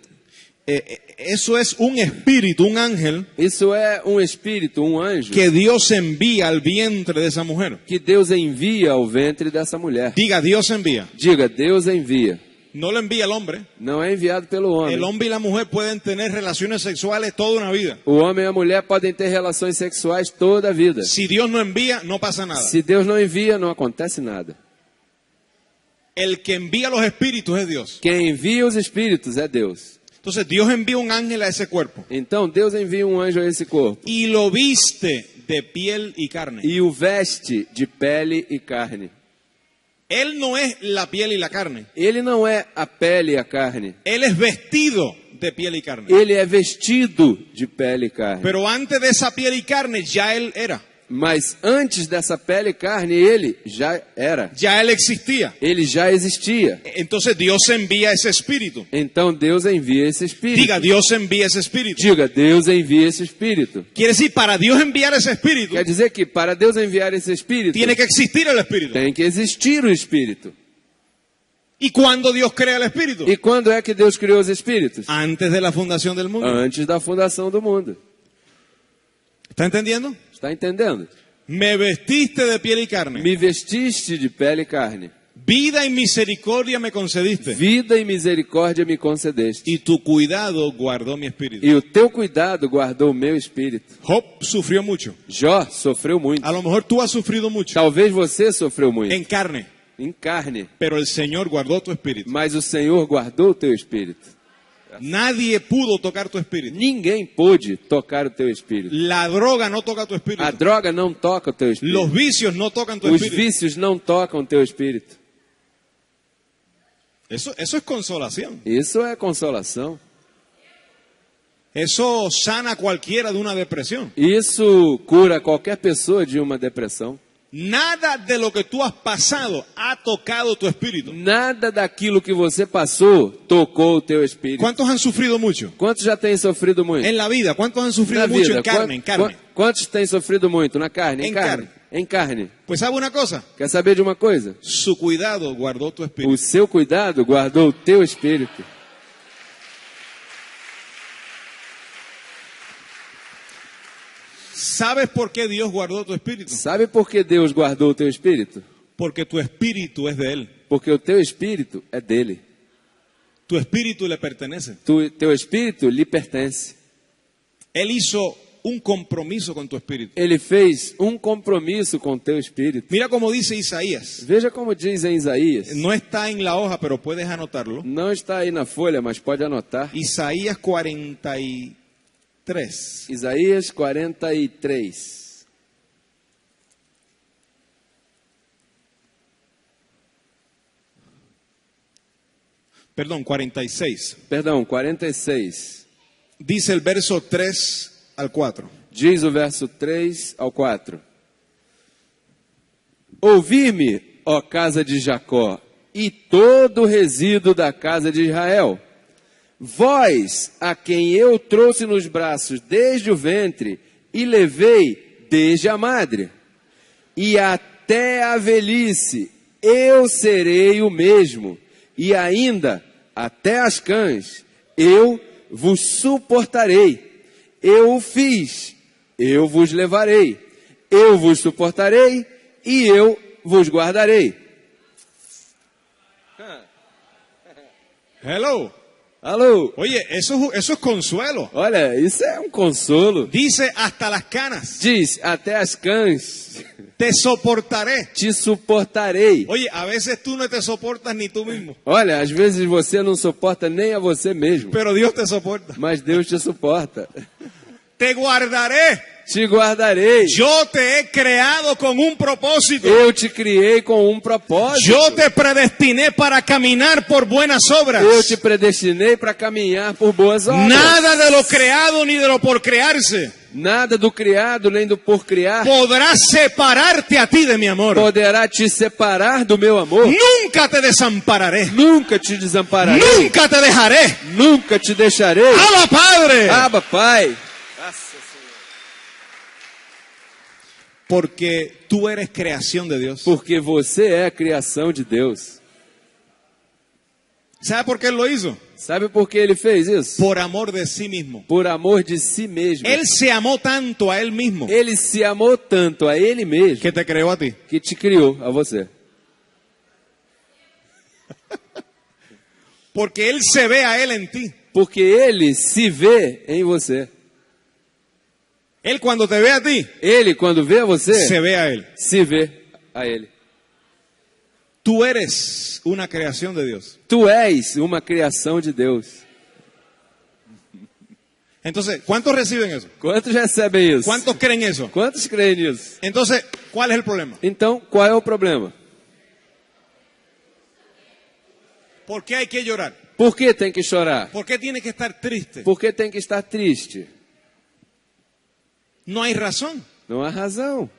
A: eso es un espíritu, un ángel
B: isso é um espírito, um anjo,
A: que Dios envía al vientre de esa mujer.
B: que Deus envia ao ventre dessa mulher.
A: Diga, Dios envía.
B: Diga, Deus envia.
A: No lo envía el hombre.
B: Não é enviado pelo homem.
A: El hombre y la mujer pueden tener relaciones sexuales toda una vida.
B: O homem e a mulher podem ter relações sexuais toda a vida.
A: Si Dios no envía, no pasa nada.
B: Se Deus não envia, não acontece nada.
A: El que envía los espíritus es Dios.
B: Quem envia os espíritos é Deus.
A: Entonces Dios envía un ángel a ese cuerpo
B: Então Deus envia um anjo a esse corpo
A: y lo viste de piel y carne.
B: e o veste de pele e carne.
A: Él no es la piel y la carne.
B: Ele não é a pele e a carne.
A: Él es vestido de piel y carne.
B: Ele é vestido de pele e carne.
A: Pero antes de esa piel y carne ya Él era.
B: Mas antes dessa pele e carne, ele já era.
A: Ya Él existía.
B: Ele já existia.
A: Entonces Dios envía ese espíritu.
B: Então Deus envia esse espírito.
A: Diga, Dios envía ese espíritu.
B: Diga, Deus envia esse espírito.
A: Quiere decir, para Dios enviar esse espíritu,
B: Quer dizer que para Deus enviar esse espírito,
A: tiene que existir el espíritu.
B: tem que existir o espírito.
A: ¿Y cuándo Dios crea el espíritu?
B: E quando é que Deus criou os espíritos?
A: Antes de la fundación del mundo.
B: Antes da fundação do mundo.
A: ¿Está entendiendo?
B: Está entendendo?
A: Me vestiste de piel y carne.
B: Me vestiste de pele e carne.
A: Vida y misericordia me concediste.
B: Vida e misericórdia me concedeste.
A: Y tu cuidado guardó mi espíritu.
B: E o teu cuidado guardou o meu espírito.
A: Job sufrió mucho.
B: Jó sofreu muito.
A: A lo mejor tú has sufrido mucho
B: Talvez você sofreu muito.
A: en carne,
B: Em carne.
A: pero el Señor guardó tu espíritu.
B: Mas o Senhor guardou o teu espírito.
A: Nadie pudo tocar tu espíritu.
B: Ninguém pôde tocar o teu espírito.
A: La droga no toca tu
B: A
A: espíritu.
B: droga não toca o teu espírito.
A: Los vicios no tocan tu
B: Os
A: espíritu.
B: vícios não tocam o teu espírito.
A: Eso es consolación.
B: Isso é consolação.
A: Eso sana a cualquiera de una depresión.
B: Isso cura qualquer pessoa de uma depressão.
A: Nada de lo que tú has pasado ha tocado tu espíritu.
B: Nada daquilo que você passou tocou o teu espírito.
A: ¿Cuántos han sufrido mucho?
B: Quantos já têm sofrido muito?
A: En la vida, ¿cuántos han sufrido
B: Na
A: mucho
B: vida.
A: en carne? En carne.
B: Quantos têm sofrido muito? Na carne? Em
A: Em
B: carne.
A: carne.
B: Em carne.
A: Pues sabe una cosa,
B: Quer saber de uma coisa?
A: su cuidado guardó tu
B: O
A: espíritu.
B: seu cuidado guardou o teu espírito.
A: ¿Sabes por qué Dios guardó tu espíritu?
B: Sabe por que Deus guardou o teu espírito?
A: Porque tu espíritu es de Él.
B: Porque o teu espírito é dele.
A: Tu espíritu le pertenece.
B: Teu espírito lhe pertence.
A: Él hizo un compromiso con tu espíritu.
B: Ele fez um compromisso com o teu espírito.
A: Mira cómo dice Isaías.
B: Veja como diz em Isaías.
A: No está en la hoja, pero puedes anotarlo.
B: Não está aí na folha, mas pode anotar.
A: Isaías 43.
B: Isaías 43.
A: Perdón, 46.
B: Perdão, 46.
A: Dice el verso 3 al 4.
B: Diz o verso 3 ao 4. Ouvi-me, ó casa de Jacó, e todo o resíduo da casa de Israel. Vós, a quem eu trouxe nos braços desde o ventre e levei desde a madre, e até a velhice, eu serei o mesmo, e ainda até as cães, eu vos suportarei. Eu o fiz, eu vos levarei, eu vos suportarei e eu vos guardarei.
A: Hello.
B: Alô?
A: Oye, eso es consuelo.
B: Olha, isso é um consolo.
A: Dice hasta las canas.
B: Diz, até as cães
A: Te soportaré.
B: te suportarei.
A: Oye, a veces tú no te soportas ni tú mismo,
B: Olha, às vezes você não suporta nem a você mesmo,
A: pero Dios te soporta.
B: mas Deus te suporta.
A: Te guardaré.
B: te guardarei.
A: Yo te he creado con un propósito.
B: Eu te criei com um propósito.
A: Yo te predestiné para caminar por buenas obras.
B: Eu te predestinei para caminhar por boas obras.
A: Nada de lo creado ni de lo por crearse
B: Nada do criado nem do por criar
A: podrá separarte a ti de mi amor.
B: poderá te separar do meu amor.
A: Nunca te desampararé.
B: Nunca te desampararei.
A: Nunca te dejaré.
B: Nunca te deixarei.
A: Abba, Padre.
B: Abba, Pai.
A: Porque tú eres creación de Dios.
B: Porque você é a criação de Deus.
A: ¿Sabe por qué Él lo hizo?
B: Sabe por que ele fez isso?
A: Por amor de sí mismo.
B: Por amor de si mesmo.
A: Él se amó tanto a Él mismo
B: Ele se amou tanto a ele mesmo
A: que te creó a ti.
B: que te criou a você.
A: Porque Él se ve a Él en ti.
B: Porque ele se vê em você.
A: Él cuando te ve a ti,
B: Ele, quando vê a você,
A: se ve a Él.
B: se vê a ele.
A: Tú eres una creación de Dios.
B: Tu és uma criação de Deus.
A: Entonces, ¿cuántos reciben eso?
B: Quantos recebem isso?
A: ¿Cuántos creen eso?
B: Quantos creem nisso?
A: Entonces, ¿cuál es el problema?
B: Então, qual é o problema?
A: ¿Por qué hay que llorar?
B: Por que tem que chorar?
A: ¿Por qué tiene que estar triste?
B: Por que tem que estar triste?
A: No hay razón.
B: Não há razão.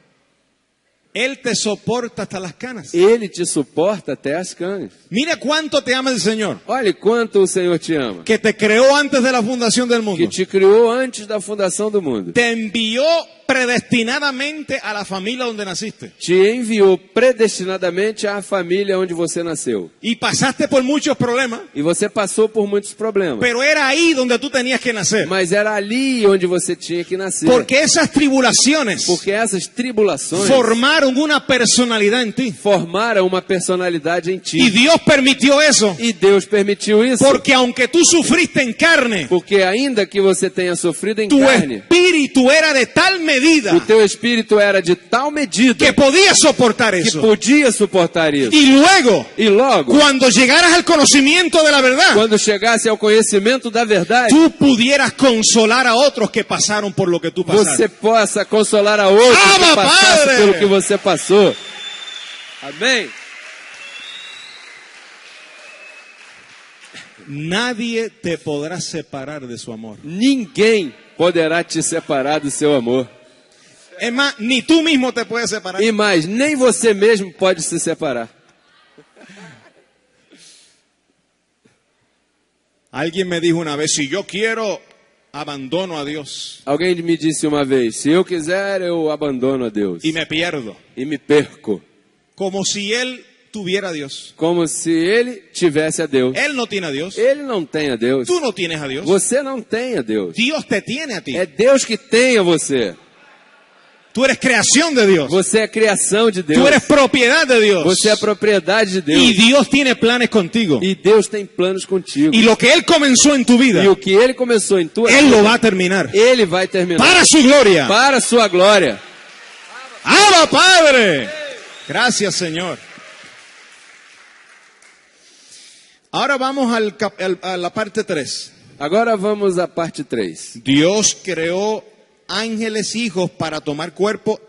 A: Él te soporta hasta las canas.
B: Ele te suporta até as canas.
A: Mira cuánto te ama el Señor,
B: Olha quanto o Senhor te ama.
A: que te creó antes de la fundación del mundo.
B: Que te criou antes da fundação do mundo.
A: Te envió predestinadamente a la familia donde naciste.
B: Te enviou predestinadamente à família onde você nasceu.
A: Y pasaste por muchos problemas,
B: E você passou por muitos problemas.
A: pero era ahí donde tú tenías que nacer.
B: Mas era ali onde você tinha que nascer.
A: Porque esas tribulaciones
B: Porque essas tribulações
A: formaron una personalidad en ti.
B: formaram uma personalidade em
A: Y
B: ti.
A: Dios permitió eso.
B: E Deus permitiu isso.
A: Porque aunque tú sufriste en carne,
B: Porque ainda que você tenha sofrido em
A: tu
B: carne,
A: espíritu era de tal medida
B: o teu espírito era de tal medida
A: que podía soportar
B: que
A: eso.
B: podia suportar isso.
A: Y luego,
B: E logo,
A: cuando llegaras al conocimiento de la verdad,
B: quando chegasse ao conhecimento da verdade,
A: tú pudieras consolar a otros que pasaron por lo que tú
B: você
A: pasaste.
B: possa consolar a outros
A: Abba,
B: que passassem
A: Padre!
B: pelo que você passou. Amém?
A: Nadie te podrá separar de su amor.
B: Ninguém poderá te separar do seu amor.
A: Es más, ni tú mismo te puedes separar.
B: E mais, nem você mesmo pode se separar.
A: Alguien me dijo una vez, si yo quiero, abandono a Dios
B: Alguém me disse uma vez, se eu quiser, eu abandono a Deus.
A: y me pierdo.
B: E me perco.
A: Como si Él tuviera a Dios.
B: Como se ele tivesse a Deus.
A: Él no tiene a Dios.
B: Ele não tem a Deus.
A: Tú no tienes a Dios.
B: Você não tem a Deus.
A: Dios te tiene a ti.
B: É Deus que tem a você.
A: Tú eres creación de Dios.
B: Você é criação de Deus.
A: Tú eres propiedad de Dios.
B: Você é propriedade de Deus.
A: Y Dios tiene planes contigo.
B: E Deus tem planos contigo.
A: Y lo que Él comenzó en tu vida,
B: E o que Ele começou em tua
A: Él
B: vida,
A: lo va a terminar.
B: Ele vai terminar.
A: Para su gloria.
B: Para a sua glória.
A: ¡Abba, Padre! Gracias, Señor. Ahora vamos a la parte 3.
B: Agora vamos à parte 3.
A: Dios creó ángeles hijos para tomar cuerpo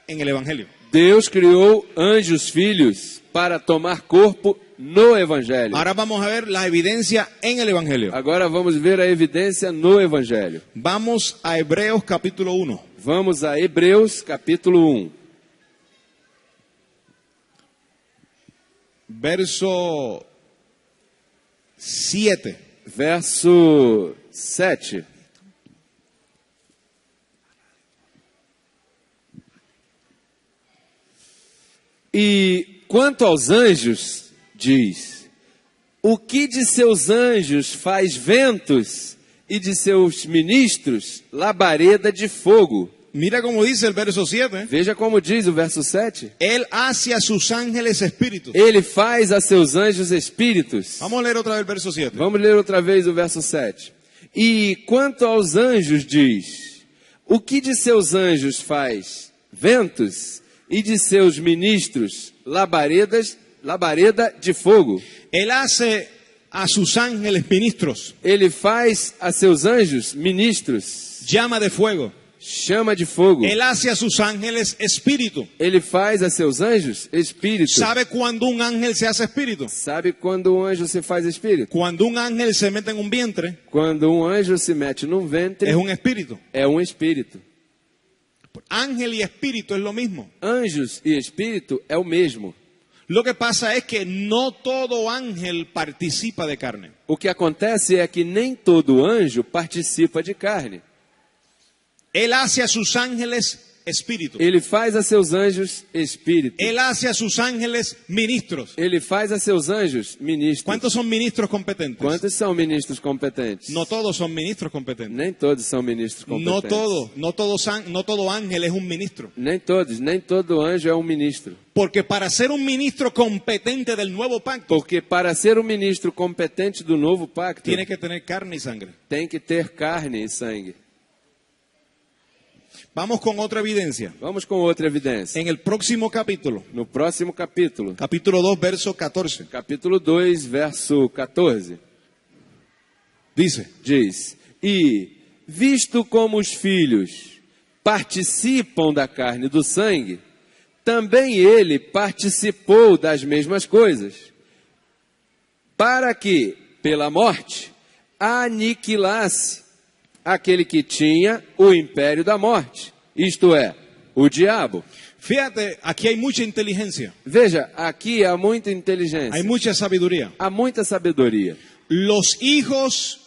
A: en el Evangelio.
B: Deus criou anjos filhos para tomar corpo no Evangelho.
A: Ahora vamos a ver la evidencia en el Evangelio.
B: Agora vamos ver a evidência no Evangelho.
A: Vamos a Hebreos capítulo 1.
B: Vamos a Hebreus capítulo 1.
A: Verso 7.
B: Verso 7. E quanto aos anjos, diz: o que de seus anjos faz ventos e de seus ministros labareda de fogo?
A: Mira cómo dice el verso 7.
B: Veja como diz o verso 7.
A: Él hace a sus ángeles espíritus.
B: Ele faz a seus anjos espíritos.
A: Vamos a leer otra vez el verso 7.
B: Vamos ler outra vez o verso 7. E quanto aos anjos, diz: o que de seus anjos faz ventos e de seus ministros labareda de fogo?
A: Él hace a sus ángeles ministros
B: Ele faz a seus anjos ministros
A: llama de fuego.
B: chama de fogo.
A: Él hace a sus ángeles espíritu.
B: Ele faz a seus anjos espírito.
A: ¿Sabe cuándo un ángel se hace espíritu?
B: Sabe quando um anjo se faz espírito?
A: Cuando un ángel se mete en un vientre,
B: Quando um anjo se mete num ventre,
A: es un espíritu.
B: é um espírito.
A: Ángel y espíritu es lo mismo.
B: Anjos e espírito é o mesmo.
A: Lo que pasa es que no todo ángel participa de carne.
B: O que acontece é que nem todo anjo participa de carne.
A: Él hace a sus ángeles espíritu.
B: Ele faz a seus anjos espírito.
A: Él hace a sus ángeles ministros.
B: Ele faz a seus anjos ministros.
A: ¿Cuántos son ministros competentes?
B: Quantos são ministros competentes?
A: No todos son ministros competentes.
B: Nem todos são ministros competentes.
A: No todo ángel es un ministro.
B: Nem todos, nem todo anjo é um ministro.
A: Porque para ser un ministro competente del nuevo pacto,
B: Porque para ser um ministro competente do novo pacto,
A: tiene que tener carne y sangre.
B: tem que ter carne e sangue.
A: Vamos con otra evidencia.
B: Vamos com outra evidência.
A: En el próximo capítulo,
B: No próximo capítulo,
A: capítulo 2, verso 14,
B: capítulo 2, verso 14,
A: dice:
B: diz: E, visto como os filhos participam da carne e do sangue, também ele participou das mesmas coisas, para que, pela morte, aniquilasse aquele que tinha o império da morte, isto é, o diabo.
A: Fíjate, aquí hay mucha inteligencia,
B: Veja, aqui há muita inteligência,
A: hay mucha sabiduría.
B: há muita sabedoria.
A: Los hijos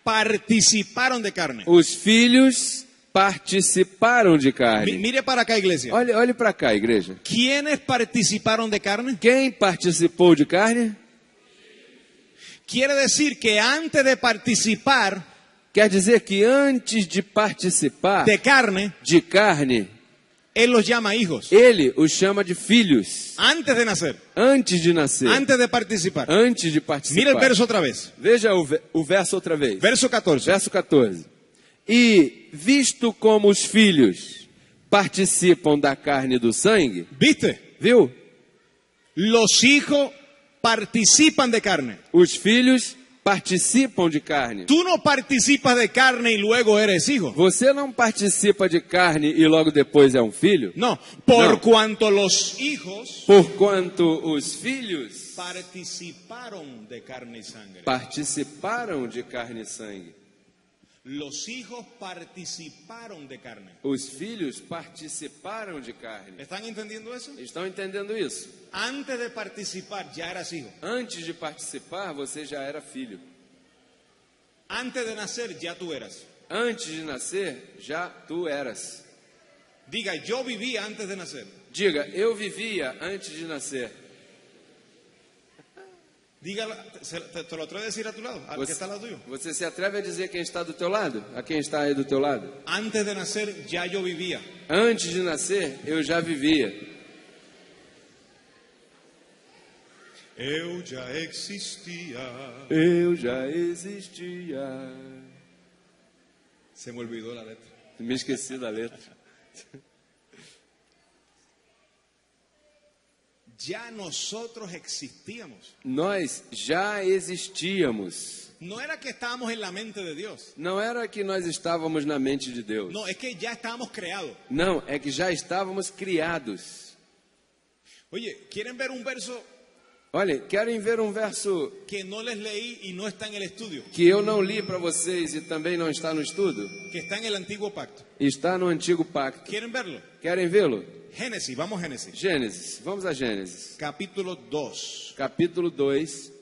A: participaron de carne.
B: Os filhos participaram de carne.
A: Mire para acá, iglesia.
B: Olhe para cá, igreja.
A: ¿Quiénes participaron de carne?
B: Quem participou de carne?
A: Quiere decir que antes de participar
B: Quer dizer que antes de participar
A: de carne,
B: de carne,
A: Él los llama hijos.
B: ele os chama de filhos.
A: Antes de nacer,
B: Antes de nascer,
A: antes de participar.
B: antes de participar.
A: Mira el verso otra vez.
B: Veja o verso outra vez.
A: Verso 14.
B: Verso 14. E, visto como os filhos participam da carne e do sangue,
A: ¿Viste?
B: viu?
A: Los hijos participan de carne.
B: Os filhos participam de carne.
A: Tú no participas de carne y luego eres hijo.
B: Você não participa de carne e logo depois é um filho?
A: No, por
B: No.
A: cuanto los hijos
B: Porquanto os filhos
A: participaron de carne y sangre.
B: participaram de carne e sangue.
A: Los hijos participaron de carne.
B: Os filhos participaram de carne.
A: ¿Están entendiendo eso?
B: Estão entendendo isso?
A: Antes de participar ya eras hijo.
B: Antes de participar, você já era filho.
A: Antes de nacer ya tú eras.
B: Antes de nascer, já tu eras.
A: Diga, yo vivía antes de nacer.
B: Diga, eu vivia antes de nascer.
A: Diga, te lo atreves a decir a tu lado, al que está al lado tuyo.
B: Você se atreve a dizer quem está do teu lado? A quem está aí do teu lado?
A: Antes de nacer ya yo vivía.
B: Antes de nascer, eu já vivia.
A: Eu já existia.
B: Eu já existia.
A: Se me olvidó la letra.
B: Me esqueci da letra.
A: Ya nosotros existíamos.
B: Nós já existíamos.
A: No era que estábamos en la mente de Dios.
B: Não era que nós estávamos na mente de Deus.
A: No, es que ya estábamos creados.
B: Não, é que já estávamos criados.
A: Oye, ¿quieren ver un verso
B: Olha, querem ver um verso
A: que no les leí y no está en el estudio?
B: que eu não li para vocês e também não está no estudo?
A: Que está en el antiguo pacto.
B: Está no Antigo Pacto.
A: ¿Quieren verlo?
B: Querem vê-lo?
A: Génesis, vamos a Génesis.
B: Gênesis. Vamos a Gênesis.
A: Capítulo 2.
B: Capítulo 2.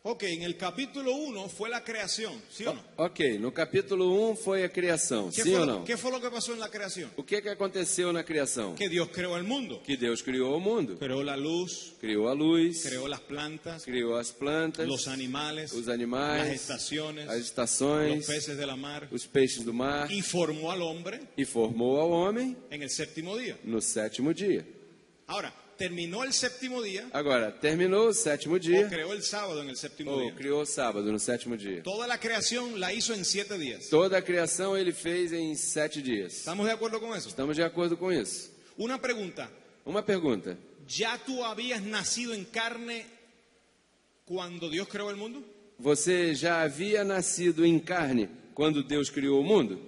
A: Ok, en el capítulo 1 fue la creación, ¿sí o no?
B: Ok, no capítulo 1 foi a criação, sim ou não?
A: ¿Qué fue lo que pasó en la creación?
B: O que aconteceu na criação?
A: Que Dios creó el mundo.
B: Que Deus criou o mundo.
A: Creó la luz,
B: Criou a luz,
A: creó las plantas,
B: criou as plantas,
A: los animales,
B: os
A: las
B: animais,
A: estaciones,
B: as
A: los
B: estações,
A: peces de la mar,
B: os peixes do mar,
A: y formó al hombre
B: e formou ao homem
A: en el séptimo día.
B: no sétimo dia.
A: Ahora, terminó el séptimo día,
B: Agora, terminou o sétimo dia,
A: o creó el sábado en el séptimo
B: ou
A: día.
B: criou o sábado no sétimo dia.
A: Toda la creación la hizo en 7 días.
B: Toda a criação ele fez em 7 dias.
A: ¿Estamos de acuerdo con eso?
B: Estamos de acordo com isso.
A: Una pregunta.
B: Uma pergunta.
A: ¿Ya tú habías nacido en carne cuando Dios creó el mundo?
B: Você já havia nascido em carne quando Deus criou o mundo?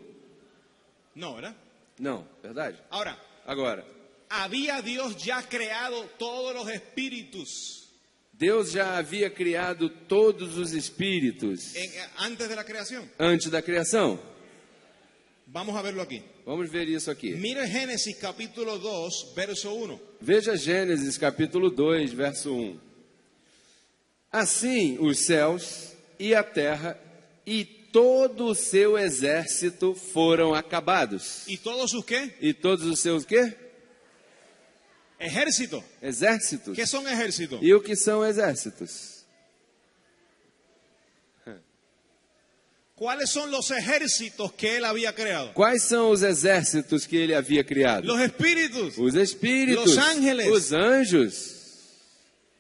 A: No, ¿verdad?
B: Não, verdade?
A: Ahora,
B: Agora,
A: ¿había Dios ya creado todos los espíritus
B: Deus já havia criado todos os espíritos
A: antes de la creación?
B: antes da criação?
A: Vamos a verlo aquí.
B: Vamos ver isso aqui.
A: Mire Génesis capítulo 2, verso 1.
B: Veja Gênesis capítulo 2, verso 1. Assim os céus e a terra e todo o seu exército foram acabados.
A: ¿Y todos sus qué?
B: E todos os seus quê?
A: Ejércitos.
B: Exércitos.
A: ¿Qué son ejércitos?
B: E o que são exércitos?
A: ¿Cuáles son los ejércitos que él había creado?
B: Quais são os exércitos que ele havia criado?
A: Los espíritus.
B: Os espíritos,
A: Los ángeles.
B: os anjos.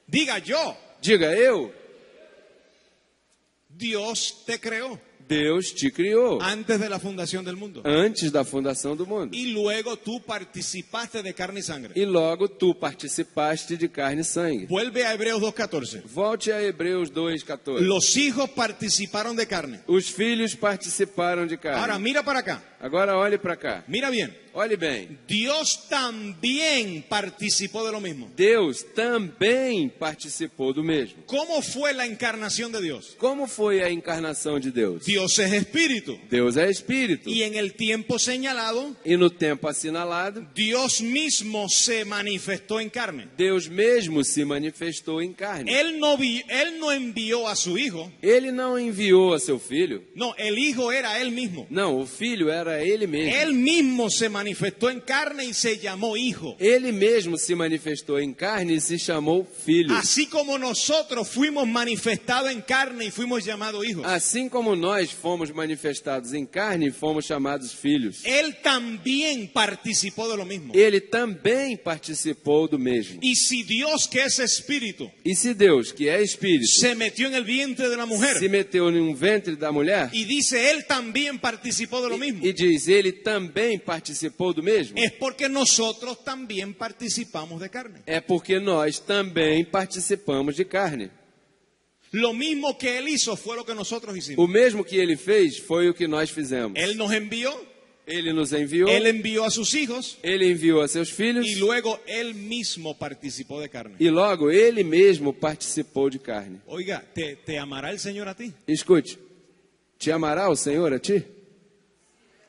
A: Diga yo,
B: Diga eu,
A: Dios te creó
B: Deus te criou
A: antes de la fundación del mundo.
B: antes da fundação do mundo.
A: Y luego tú participaste de carne y sangre.
B: E logo tu participaste de carne e sangue.
A: Vuelve a Hebreos 2:14.
B: Volte a Hebreus 2:14.
A: Los hijos participaron de carne.
B: Os filhos participaram de
A: Ahora
B: carne.
A: mira para acá.
B: Agora olhe para cá.
A: Mira bien.
B: Olhe bem.
A: Dios también participó de lo mismo.
B: Deus também participou do mesmo.
A: ¿Cómo fue la encarnación de Dios?
B: Como foi a encarnação de Deus?
A: Dios es espíritu.
B: Deus é espírito.
A: Y en el tiempo señalado,
B: E no tempo assinalado,
A: Dios mismo se manifestó en carne.
B: Deus mesmo se manifestou em carne.
A: Él no envió a su hijo.
B: Ele não enviou a seu filho.
A: No, el hijo era él mismo.
B: Não, o filho era ele mesmo.
A: Él mismo se manifestó en carne y se llamó hijo.
B: Ele mesmo se manifestou em carne e se chamou filho.
A: Así como nosotros fuimos manifestados en carne y fuimos llamados hijos.
B: Assim como nós fomos manifestados em carne e fomos chamados filhos.
A: Él también participó de lo mismo.
B: Ele também participou do mesmo.
A: Y si Dios, que es espíritu,
B: E se Deus, que é espírito,
A: se metió en el vientre de la
B: se
A: mujer
B: meteu no ventre da mulher
A: y dice él también participó de lo mismo,
B: e diz, ele também participou do mesmo,
A: es porque nosotros también participamos de carne.
B: é porque nós também participamos de carne.
A: Lo mismo que él hizo fue lo que nosotros
B: O
A: hicimos.
B: mesmo que ele fez foi o que nós fizemos.
A: Él nos envió,
B: Ele nos enviou,
A: él envió a sus hijos
B: ele enviou a seus filhos
A: y luego él mismo participó de carne.
B: e logo ele mesmo participou de carne.
A: Oiga, ¿te amará el Señor a ti?
B: Escute, te amará o Senhor a ti?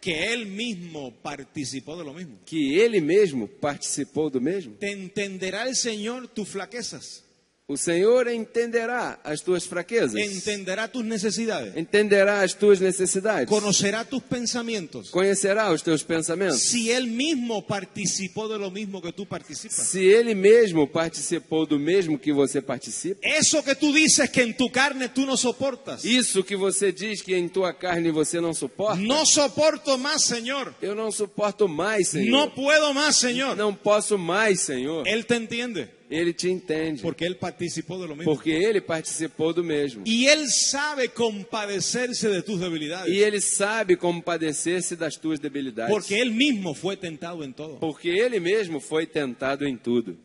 A: Que él mismo participó de lo mismo.
B: Que ele mesmo participou do mesmo?
A: ¿Te entenderá el Señor tus flaquezas?
B: O Senhor entenderá as tuas fraquezas,
A: ¿Entenderá tus necesidades?
B: entenderá as tuas necessidades,
A: ¿Conocerá tus pensamientos?
B: conhecerá os teus pensamentos.
A: Si él mismo participó de lo mismo que tú participas.
B: Se ele mesmo participou do mesmo que você participa,
A: Eso que tú dices que en tu carne tú no soportas.
B: isso que você diz que em tua carne você não suporta,
A: No soporto más, Señor.
B: eu não suporto mais, Senhor.
A: No puedo más, Señor.
B: Não posso mais, Senhor.
A: Él te entiende.
B: Ele te entende,
A: Porque él participó de lo mismo.
B: porque ele participou do mesmo.
A: Y él sabe compadecerse de tus debilidades.
B: E ele sabe compadecer-se das tuas debilidades,
A: Porque él mismo fue tentado en todo.
B: porque ele mesmo foi tentado em tudo.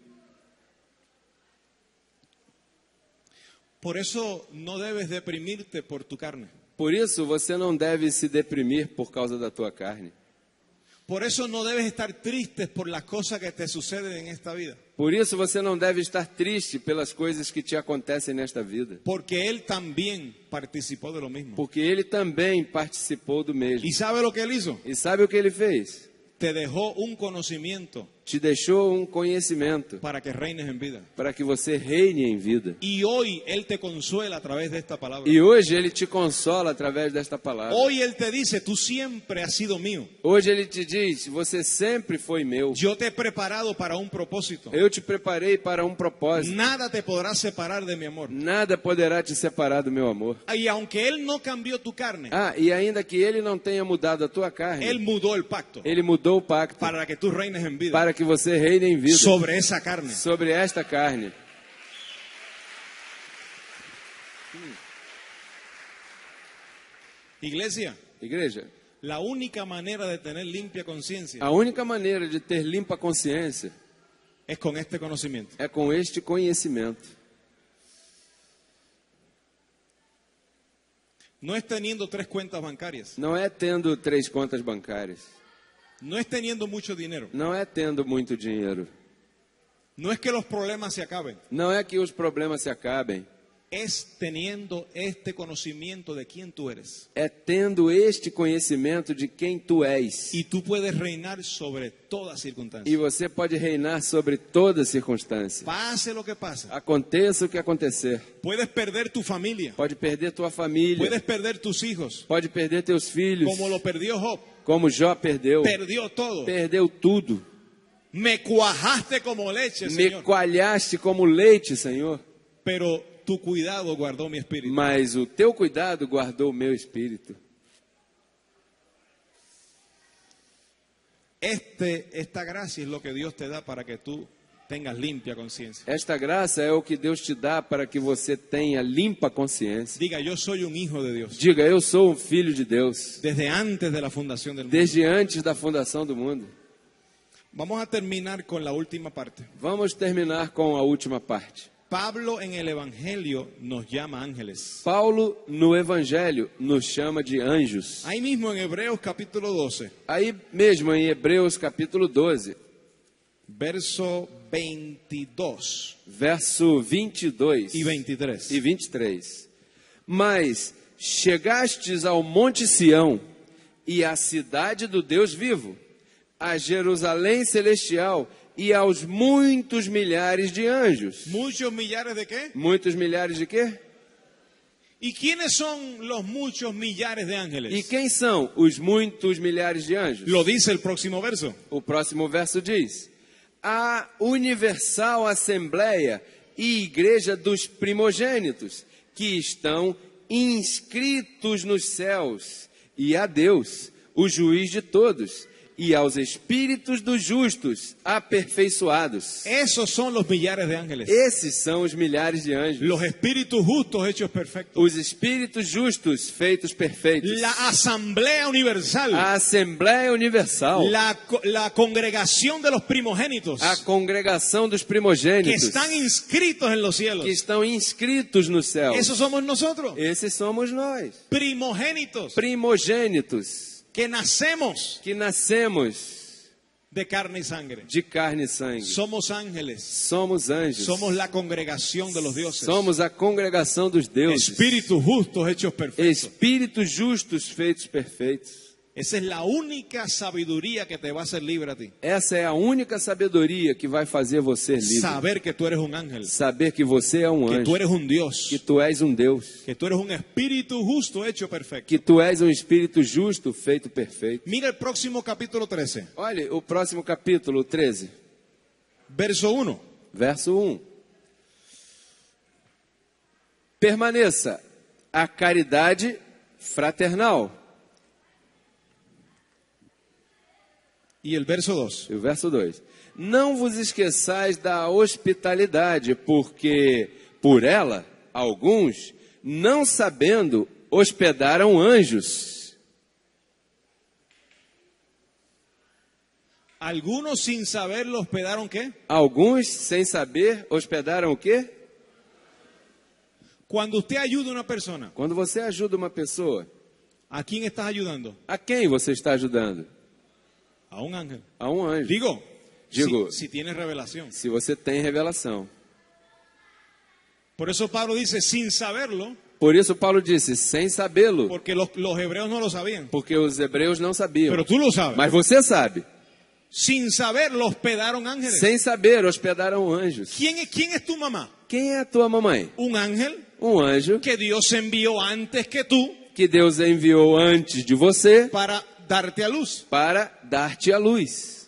A: Por eso no debes deprimirte por tu carne.
B: Por isso você não deve se deprimir por causa da tua carne.
A: Por eso no debes estar tristes por las cosas que te suceden en esta vida.
B: Por isso você não deve estar triste pelas coisas que te acontecem nesta vida,
A: Porque él también participó de lo mismo.
B: porque ele também participou do mesmo.
A: ¿Y sabe lo que él hizo?
B: E sabe o que ele fez?
A: Te dejó un conocimiento
B: Te deixou um conhecimento
A: para que reines en vida.
B: para que você reine em vida.
A: Y hoy él te consuela a través de esta palabra.
B: E hoje ele te consola através desta palavra.
A: Hoy él te dice, tú siempre has sido mío.
B: Hoje ele te diz, você sempre foi meu.
A: Yo te he preparado para un propósito.
B: Eu te preparei para um propósito.
A: Nada te podrá separar de mi amor.
B: Nada poderá te separar do meu amor.
A: Y aunque él no cambió tu carne,
B: Ah, e ainda que ele não tenha mudado a tua carne,
A: él mudó el pacto
B: ele mudou o pacto
A: para que tú reines en vida.
B: para que você reine em vida
A: sobre esa carne.
B: sobre esta carne.
A: Iglesia,
B: Igreja,
A: la única manera de tener limpia conciencia
B: a única maneira de ter limpa consciência
A: es con este conocimiento.
B: é com este conhecimento.
A: No es teniendo 3 cuentas bancarias.
B: Não é tendo 3 contas bancárias.
A: No es teniendo mucho dinero.
B: Não é tendo muito dinheiro.
A: No es que los problemas se acaben.
B: Não é que os problemas se acabem.
A: Es teniendo este conocimiento de quién tú eres.
B: É tendo este conhecimento de quem tu és.
A: Y tú puedes reinar sobre toda circunstancia.
B: E você pode reinar sobre toda circunstância.
A: Pase lo que pase.
B: Aconteça o que acontecer.
A: Puedes perder tu familia.
B: Pode perder tua família.
A: Puedes perder tus hijos.
B: Pode perder teus filhos.
A: Como lo perdió Job.
B: Como Jó perdeu.
A: Perdió todo.
B: Perdeu tudo.
A: Me cuajaste como leche,
B: Me
A: Señor.
B: coalhaste como leite, Senhor.
A: Pero tu cuidado guardó mi espíritu.
B: Mas o teu cuidado guardou o meu espírito.
A: Esta gracia es lo que Dios te da para que tú tengas limpia conciencia.
B: Esta graça é o que Deus te dá para que você tenha limpa consciência.
A: Diga, yo soy un hijo de Dios.
B: Diga, eu sou um filho de Deus.
A: Desde antes de la fundación del mundo.
B: Desde antes da fundação do mundo.
A: Vamos a terminar con la última parte.
B: Vamos terminar com a última parte.
A: Pablo en el Evangelio nos llama ángeles.
B: Paulo, no Evangelho, nos chama de anjos.
A: Ahí mismo en Hebreos capítulo 12,
B: Aí mesmo em Hebreus capítulo 12,
A: verso 22
B: verso 22
A: y 23.
B: e 23. Mas chegastes ao monte Sião e à cidade do Deus vivo, a Jerusalém celestial e aos muitos milhares de anjos.
A: ¿Muchos millares de qué?
B: Muitos milhares de quê?
A: ¿Y quiénes son los muchos millares de ángeles?
B: E quem são os muitos milhares de anjos?
A: Lo dice el próximo verso.
B: O próximo verso diz: a universal assembleia e igreja dos primogênitos, que estão inscritos nos céus, e a Deus, o juiz de todos, e aos espíritos dos justos aperfeiçoados.
A: Esos son los millares de ángeles.
B: Esses são os milhares de anjos.
A: Los espíritus justos hechos perfectos.
B: Os espíritos justos feitos perfeitos.
A: La asamblea universal.
B: A Assembleia Universal.
A: La congregación de los primogénitos.
B: A congregação dos
A: Que
B: primogênitos.
A: están inscritos en los cielos.
B: Que estão inscritos no céu.
A: Esos somos nosotros.
B: Esses somos nós.
A: Primogénitos.
B: Primogênitos.
A: Que nacemos
B: Que nascemos
A: de carne y sangre.
B: de carne e sangue.
A: Somos ángeles.
B: Somos anjos.
A: Somos la congregación de los dioses.
B: Somos a congregação dos deuses.
A: Espíritus justos hechos perfectos.
B: Espíritos justos feitos perfeitos.
A: Esa es la única sabiduría que te va a hacer libre a ti.
B: Essa é a única sabedoria que vai fazer você livre.
A: Saber que tú eres un ángel.
B: Saber que você é um
A: Que
B: anjo.
A: tú eres un Dios.
B: Que tu és um Deus.
A: Que tú eres un espíritu justo hecho perfecto.
B: Que tu és um espírito justo feito perfeito.
A: Mira el próximo capítulo 13.
B: Olha o próximo capítulo 13,
A: Verso 1.
B: verso 1. Permaneça a caridade fraternal.
A: Y el verso 2.
B: E o verso 2. Não vos esqueçais da hospitalidade, porque por ela alguns, não sabendo, hospedaram anjos.
A: Algunos sin saberlo hospedaron ¿qué?
B: Alguns, sem saber, hospedaram o quê?
A: Cuando usted ayuda a una persona,
B: Quando você ajuda uma pessoa,
A: ¿a quién estás ayudando?
B: a quem você está ajudando?
A: A un ángel.
B: A um anjo.
A: Digo,
B: Digo,
A: si tienes revelación.
B: se você tem revelação.
A: Por eso Pablo dice sin saberlo,
B: Por isso Paulo disse, sem sabê-lo,
A: porque los hebreos no lo sabían.
B: porque os hebreus não sabiam.
A: Pero tú lo sabes.
B: Mas você sabe.
A: Sin saberlo hospedaron ángeles.
B: Sem saber, hospedaram anjos.
A: ¿Quién es tu mamá?
B: Quem é a tua mamãe?
A: Un ángel
B: Um anjo
A: que Dios envió antes que tú
B: que Deus enviou antes de você
A: para darte a luz.
B: para dar-te a luz.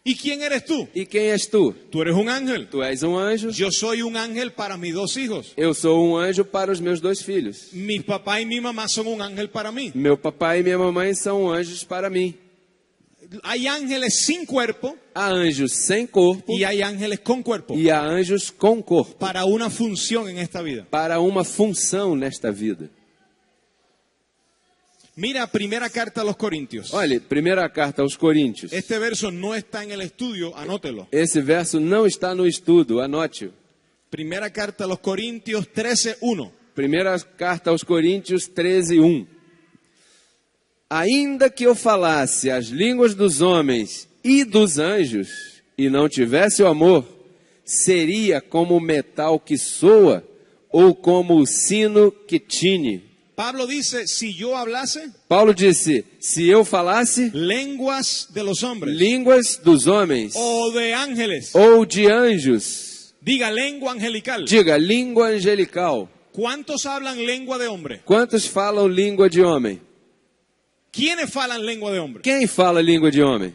A: ¿Y quién eres tú?
B: E quem és tu?
A: Tú eres un ángel.
B: Tu és um anjo.
A: Yo soy un ángel para mis 2 hijos.
B: Eu sou um anjo para os meus 2 filhos.
A: Mi papá y mi mamá son un ángel para mí.
B: Meu papai e minha mamãe são anjos para mim.
A: hay ángeles sin cuerpo
B: Há anjos sem corpo
A: y hay ángeles con cuerpo
B: e há anjos com corpo,
A: para una función en esta vida.
B: para uma função nesta vida.
A: Mira, primera carta a los Corintios.
B: Olha, primeira carta aos Coríntios.
A: Este verso no está en el estudio, anótelo.
B: Esse verso não está no estudo, anote-o.
A: Primera carta a los Corintios 13:1.
B: Primeira carta aos Coríntios 13:1. Ainda que eu falasse as línguas dos homens e dos anjos, e não tivesse o amor, seria como o metal que soa, ou como o sino que tine.
A: Pablo dice, si yo hablase
B: Paulo disse, se eu falasse
A: lenguas de los hombres
B: línguas dos homens,
A: o de ángeles,
B: ou de anjos,
A: diga lengua angelical.
B: diga língua angelical.
A: ¿Cuántos hablan lengua de hombre?
B: Quantos falam língua de homem?
A: ¿Quiénes falan lengua de hombre?
B: Quem fala língua de homem?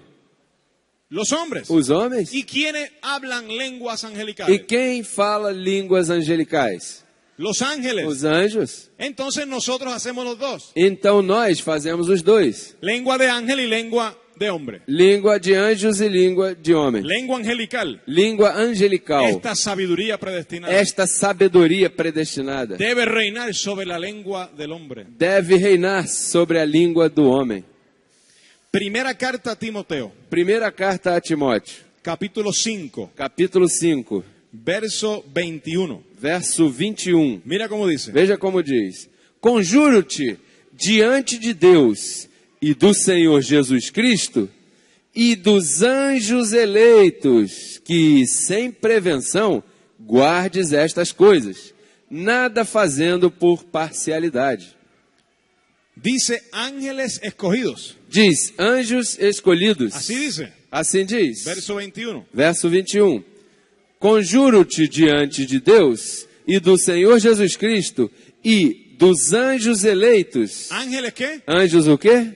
A: Los hombres.
B: Os homens?
A: ¿Y quiénes hablan lenguas
B: E
A: angelicales?
B: quem fala línguas angelicais?
A: Los ángeles.
B: Os anjos.
A: Entonces nosotros hacemos los dos.
B: Então nós fazemos os dois.
A: Lengua de ángel y lengua de hombre.
B: Língua de anjos e língua de homem.
A: Lengua angelical.
B: Língua angelical.
A: Esta sabiduría predestinada
B: Esta sabedoria predestinada
A: debe reinar sobre la lengua del hombre.
B: deve reinar sobre a língua do homem.
A: Primera carta a Timoteo,
B: Primeira carta a Timóteo,
A: capítulo 5,
B: capítulo 5,
A: verso 21.
B: verso 21.
A: Mira cómo dice.
B: Veja como diz: Conjuro-te diante de Deus e do Senhor Jesus Cristo e dos anjos eleitos, que sem prevenção guardes estas coisas, nada fazendo por parcialidade.
A: Dice ángeles escogidos.
B: Diz, anjos escolhidos.
A: Así dice.
B: Assim diz.
A: Verso 21.
B: Verso 21. Conjuro-te diante de Deus e do Senhor Jesus Cristo e dos anjos eleitos.
A: ¿Ángeles qué?
B: Anjos o quê?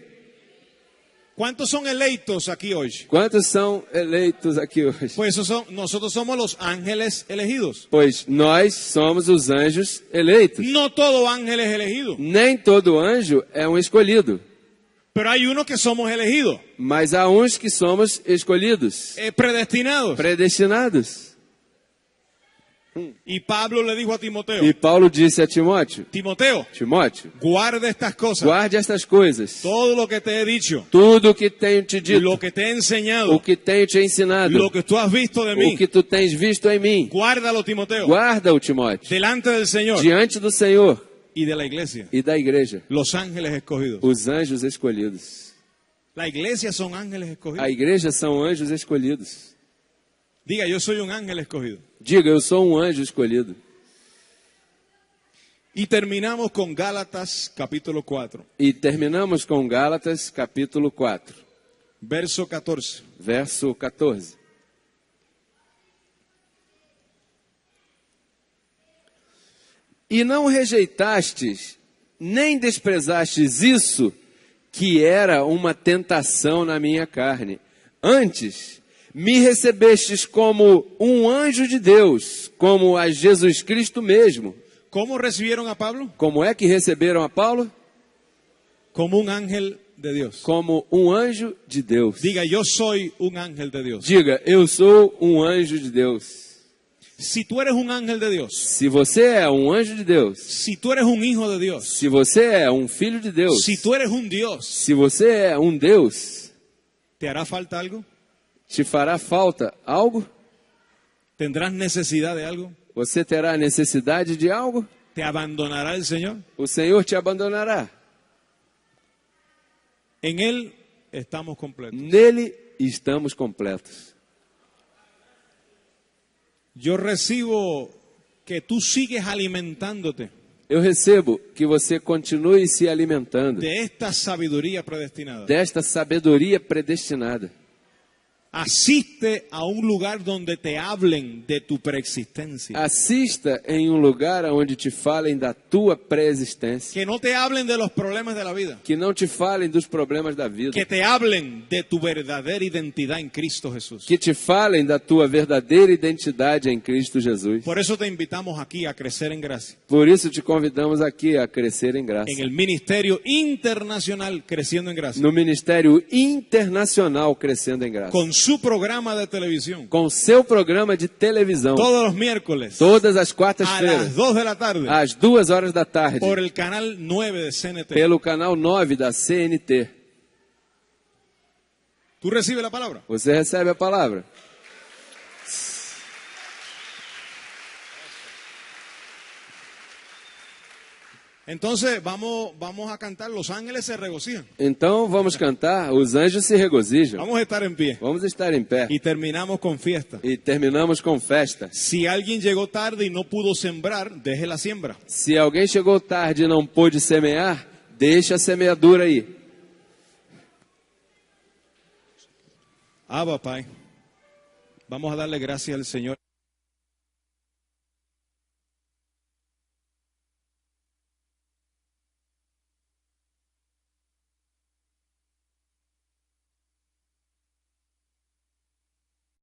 A: ¿Cuántos son eleitos aquí hoy?
B: Quantos são eleitos aqui hoje?
A: Pues nosotros somos los ángeles elegidos.
B: Pois nós somos os anjos eleitos.
A: No todo ángel es elegido,
B: Nem todo anjo é um escolhido,
A: pero hay unos que somos elegidos,
B: mas há uns que somos escolhidos,
A: predestinados.
B: predestinados.
A: Y Pablo le dijo a Timoteo,
B: E Paulo disse a Timóteo,
A: Timoteo,
B: Timóteo,
A: guarda estas cosas,
B: guarde estas coisas,
A: todo lo que te he dicho,
B: tudo o que tenho te dito,
A: lo que te he
B: o
A: enseñado,
B: que tenho te ensinado,
A: lo que tú has visto de
B: o
A: mí,
B: que tu tens visto em mim.
A: guárdalo, Timoteo,
B: Guarda-o, Timóteo,
A: delante del Señor
B: diante do Senhor
A: y de la iglesia,
B: e da igreja,
A: los ángeles escogidos.
B: os anjos escolhidos.
A: La iglesia son ángeles
B: A
A: escogidos.
B: igreja são anjos escolhidos.
A: Diga, yo soy un ángel escogido.
B: Diga, eu sou um anjo escolhido.
A: Y terminamos con Gálatas capítulo 4,
B: E terminamos com Gálatas, capítulo 4,
A: verso 14.
B: verso 14. E não rejeitastes, nem desprezastes isso, que era uma tentação na minha carne. Antes, me recebestes como um anjo de Deus, como a Jesus Cristo mesmo.
A: ¿Cómo recibieron a Pablo?
B: Como é que receberam a Paulo?
A: Como un ángel de Dios.
B: Como um anjo de Deus.
A: Diga, yo soy un ángel de Dios.
B: Diga, eu sou um anjo de Deus.
A: Si tú eres un ángel de Dios,
B: Se você é um anjo de Deus,
A: si tú eres un hijo de Dios,
B: se você é um filho de Deus,
A: si tú eres un Dios,
B: se você é um Deus,
A: ¿te hará falta algo?
B: te fará falta algo?
A: ¿Tendrás necesidad de algo?
B: Você terá necessidade de algo?
A: ¿Te abandonará el Señor?
B: O Senhor te abandonará.
A: En Él estamos completos.
B: Nele estamos completos.
A: Yo recibo que tú sigues alimentándote
B: Eu recebo que você continue se alimentando
A: de esta sabiduría predestinada.
B: desta sabedoria predestinada.
A: Asiste a un lugar donde te hablen de tu preexistencia.
B: Assista em um lugar onde te falem da tua pré-existência.
A: Que no te hablen de los problemas de la vida.
B: Que não te falem dos problemas da vida.
A: Que te hablen de tu verdadera identidad en Cristo Jesús.
B: Que te falem da tua verdadeira identidade em Cristo Jesus.
A: Por eso te invitamos aquí a crecer en gracia.
B: Por isso te convidamos aqui a crescer em graça.
A: En el ministerio internacional Creciendo en Gracia.
B: No ministério internacional Crescendo em Graça.
A: Con su programa de televisión.
B: Com seu programa de televisão.
A: Todos los miércoles.
B: Todas as
A: A
B: quartas-feiras.
A: las 2 de la tarde.
B: Às 2 da tarde.
A: Por el canal 9 de CNT.
B: Pelo canal 9 da CNT.
A: ¿Tú recibes la palabra?
B: Você recebe a palavra.
A: Entonces vamos a cantar Los Ángeles se regocijan.
B: Então vamos cantar Os Anjos se Regozijam.
A: Vamos a estar en pie.
B: Vamos estar em pé.
A: Y terminamos con fiesta.
B: E terminamos com festa.
A: Si alguien llegó tarde y no pudo sembrar, deje la siembra.
B: Se alguém chegou tarde e não pôde semear, deixa a semeadura aí.
A: Abba, Pai. Vamos a darle gracias al Señor.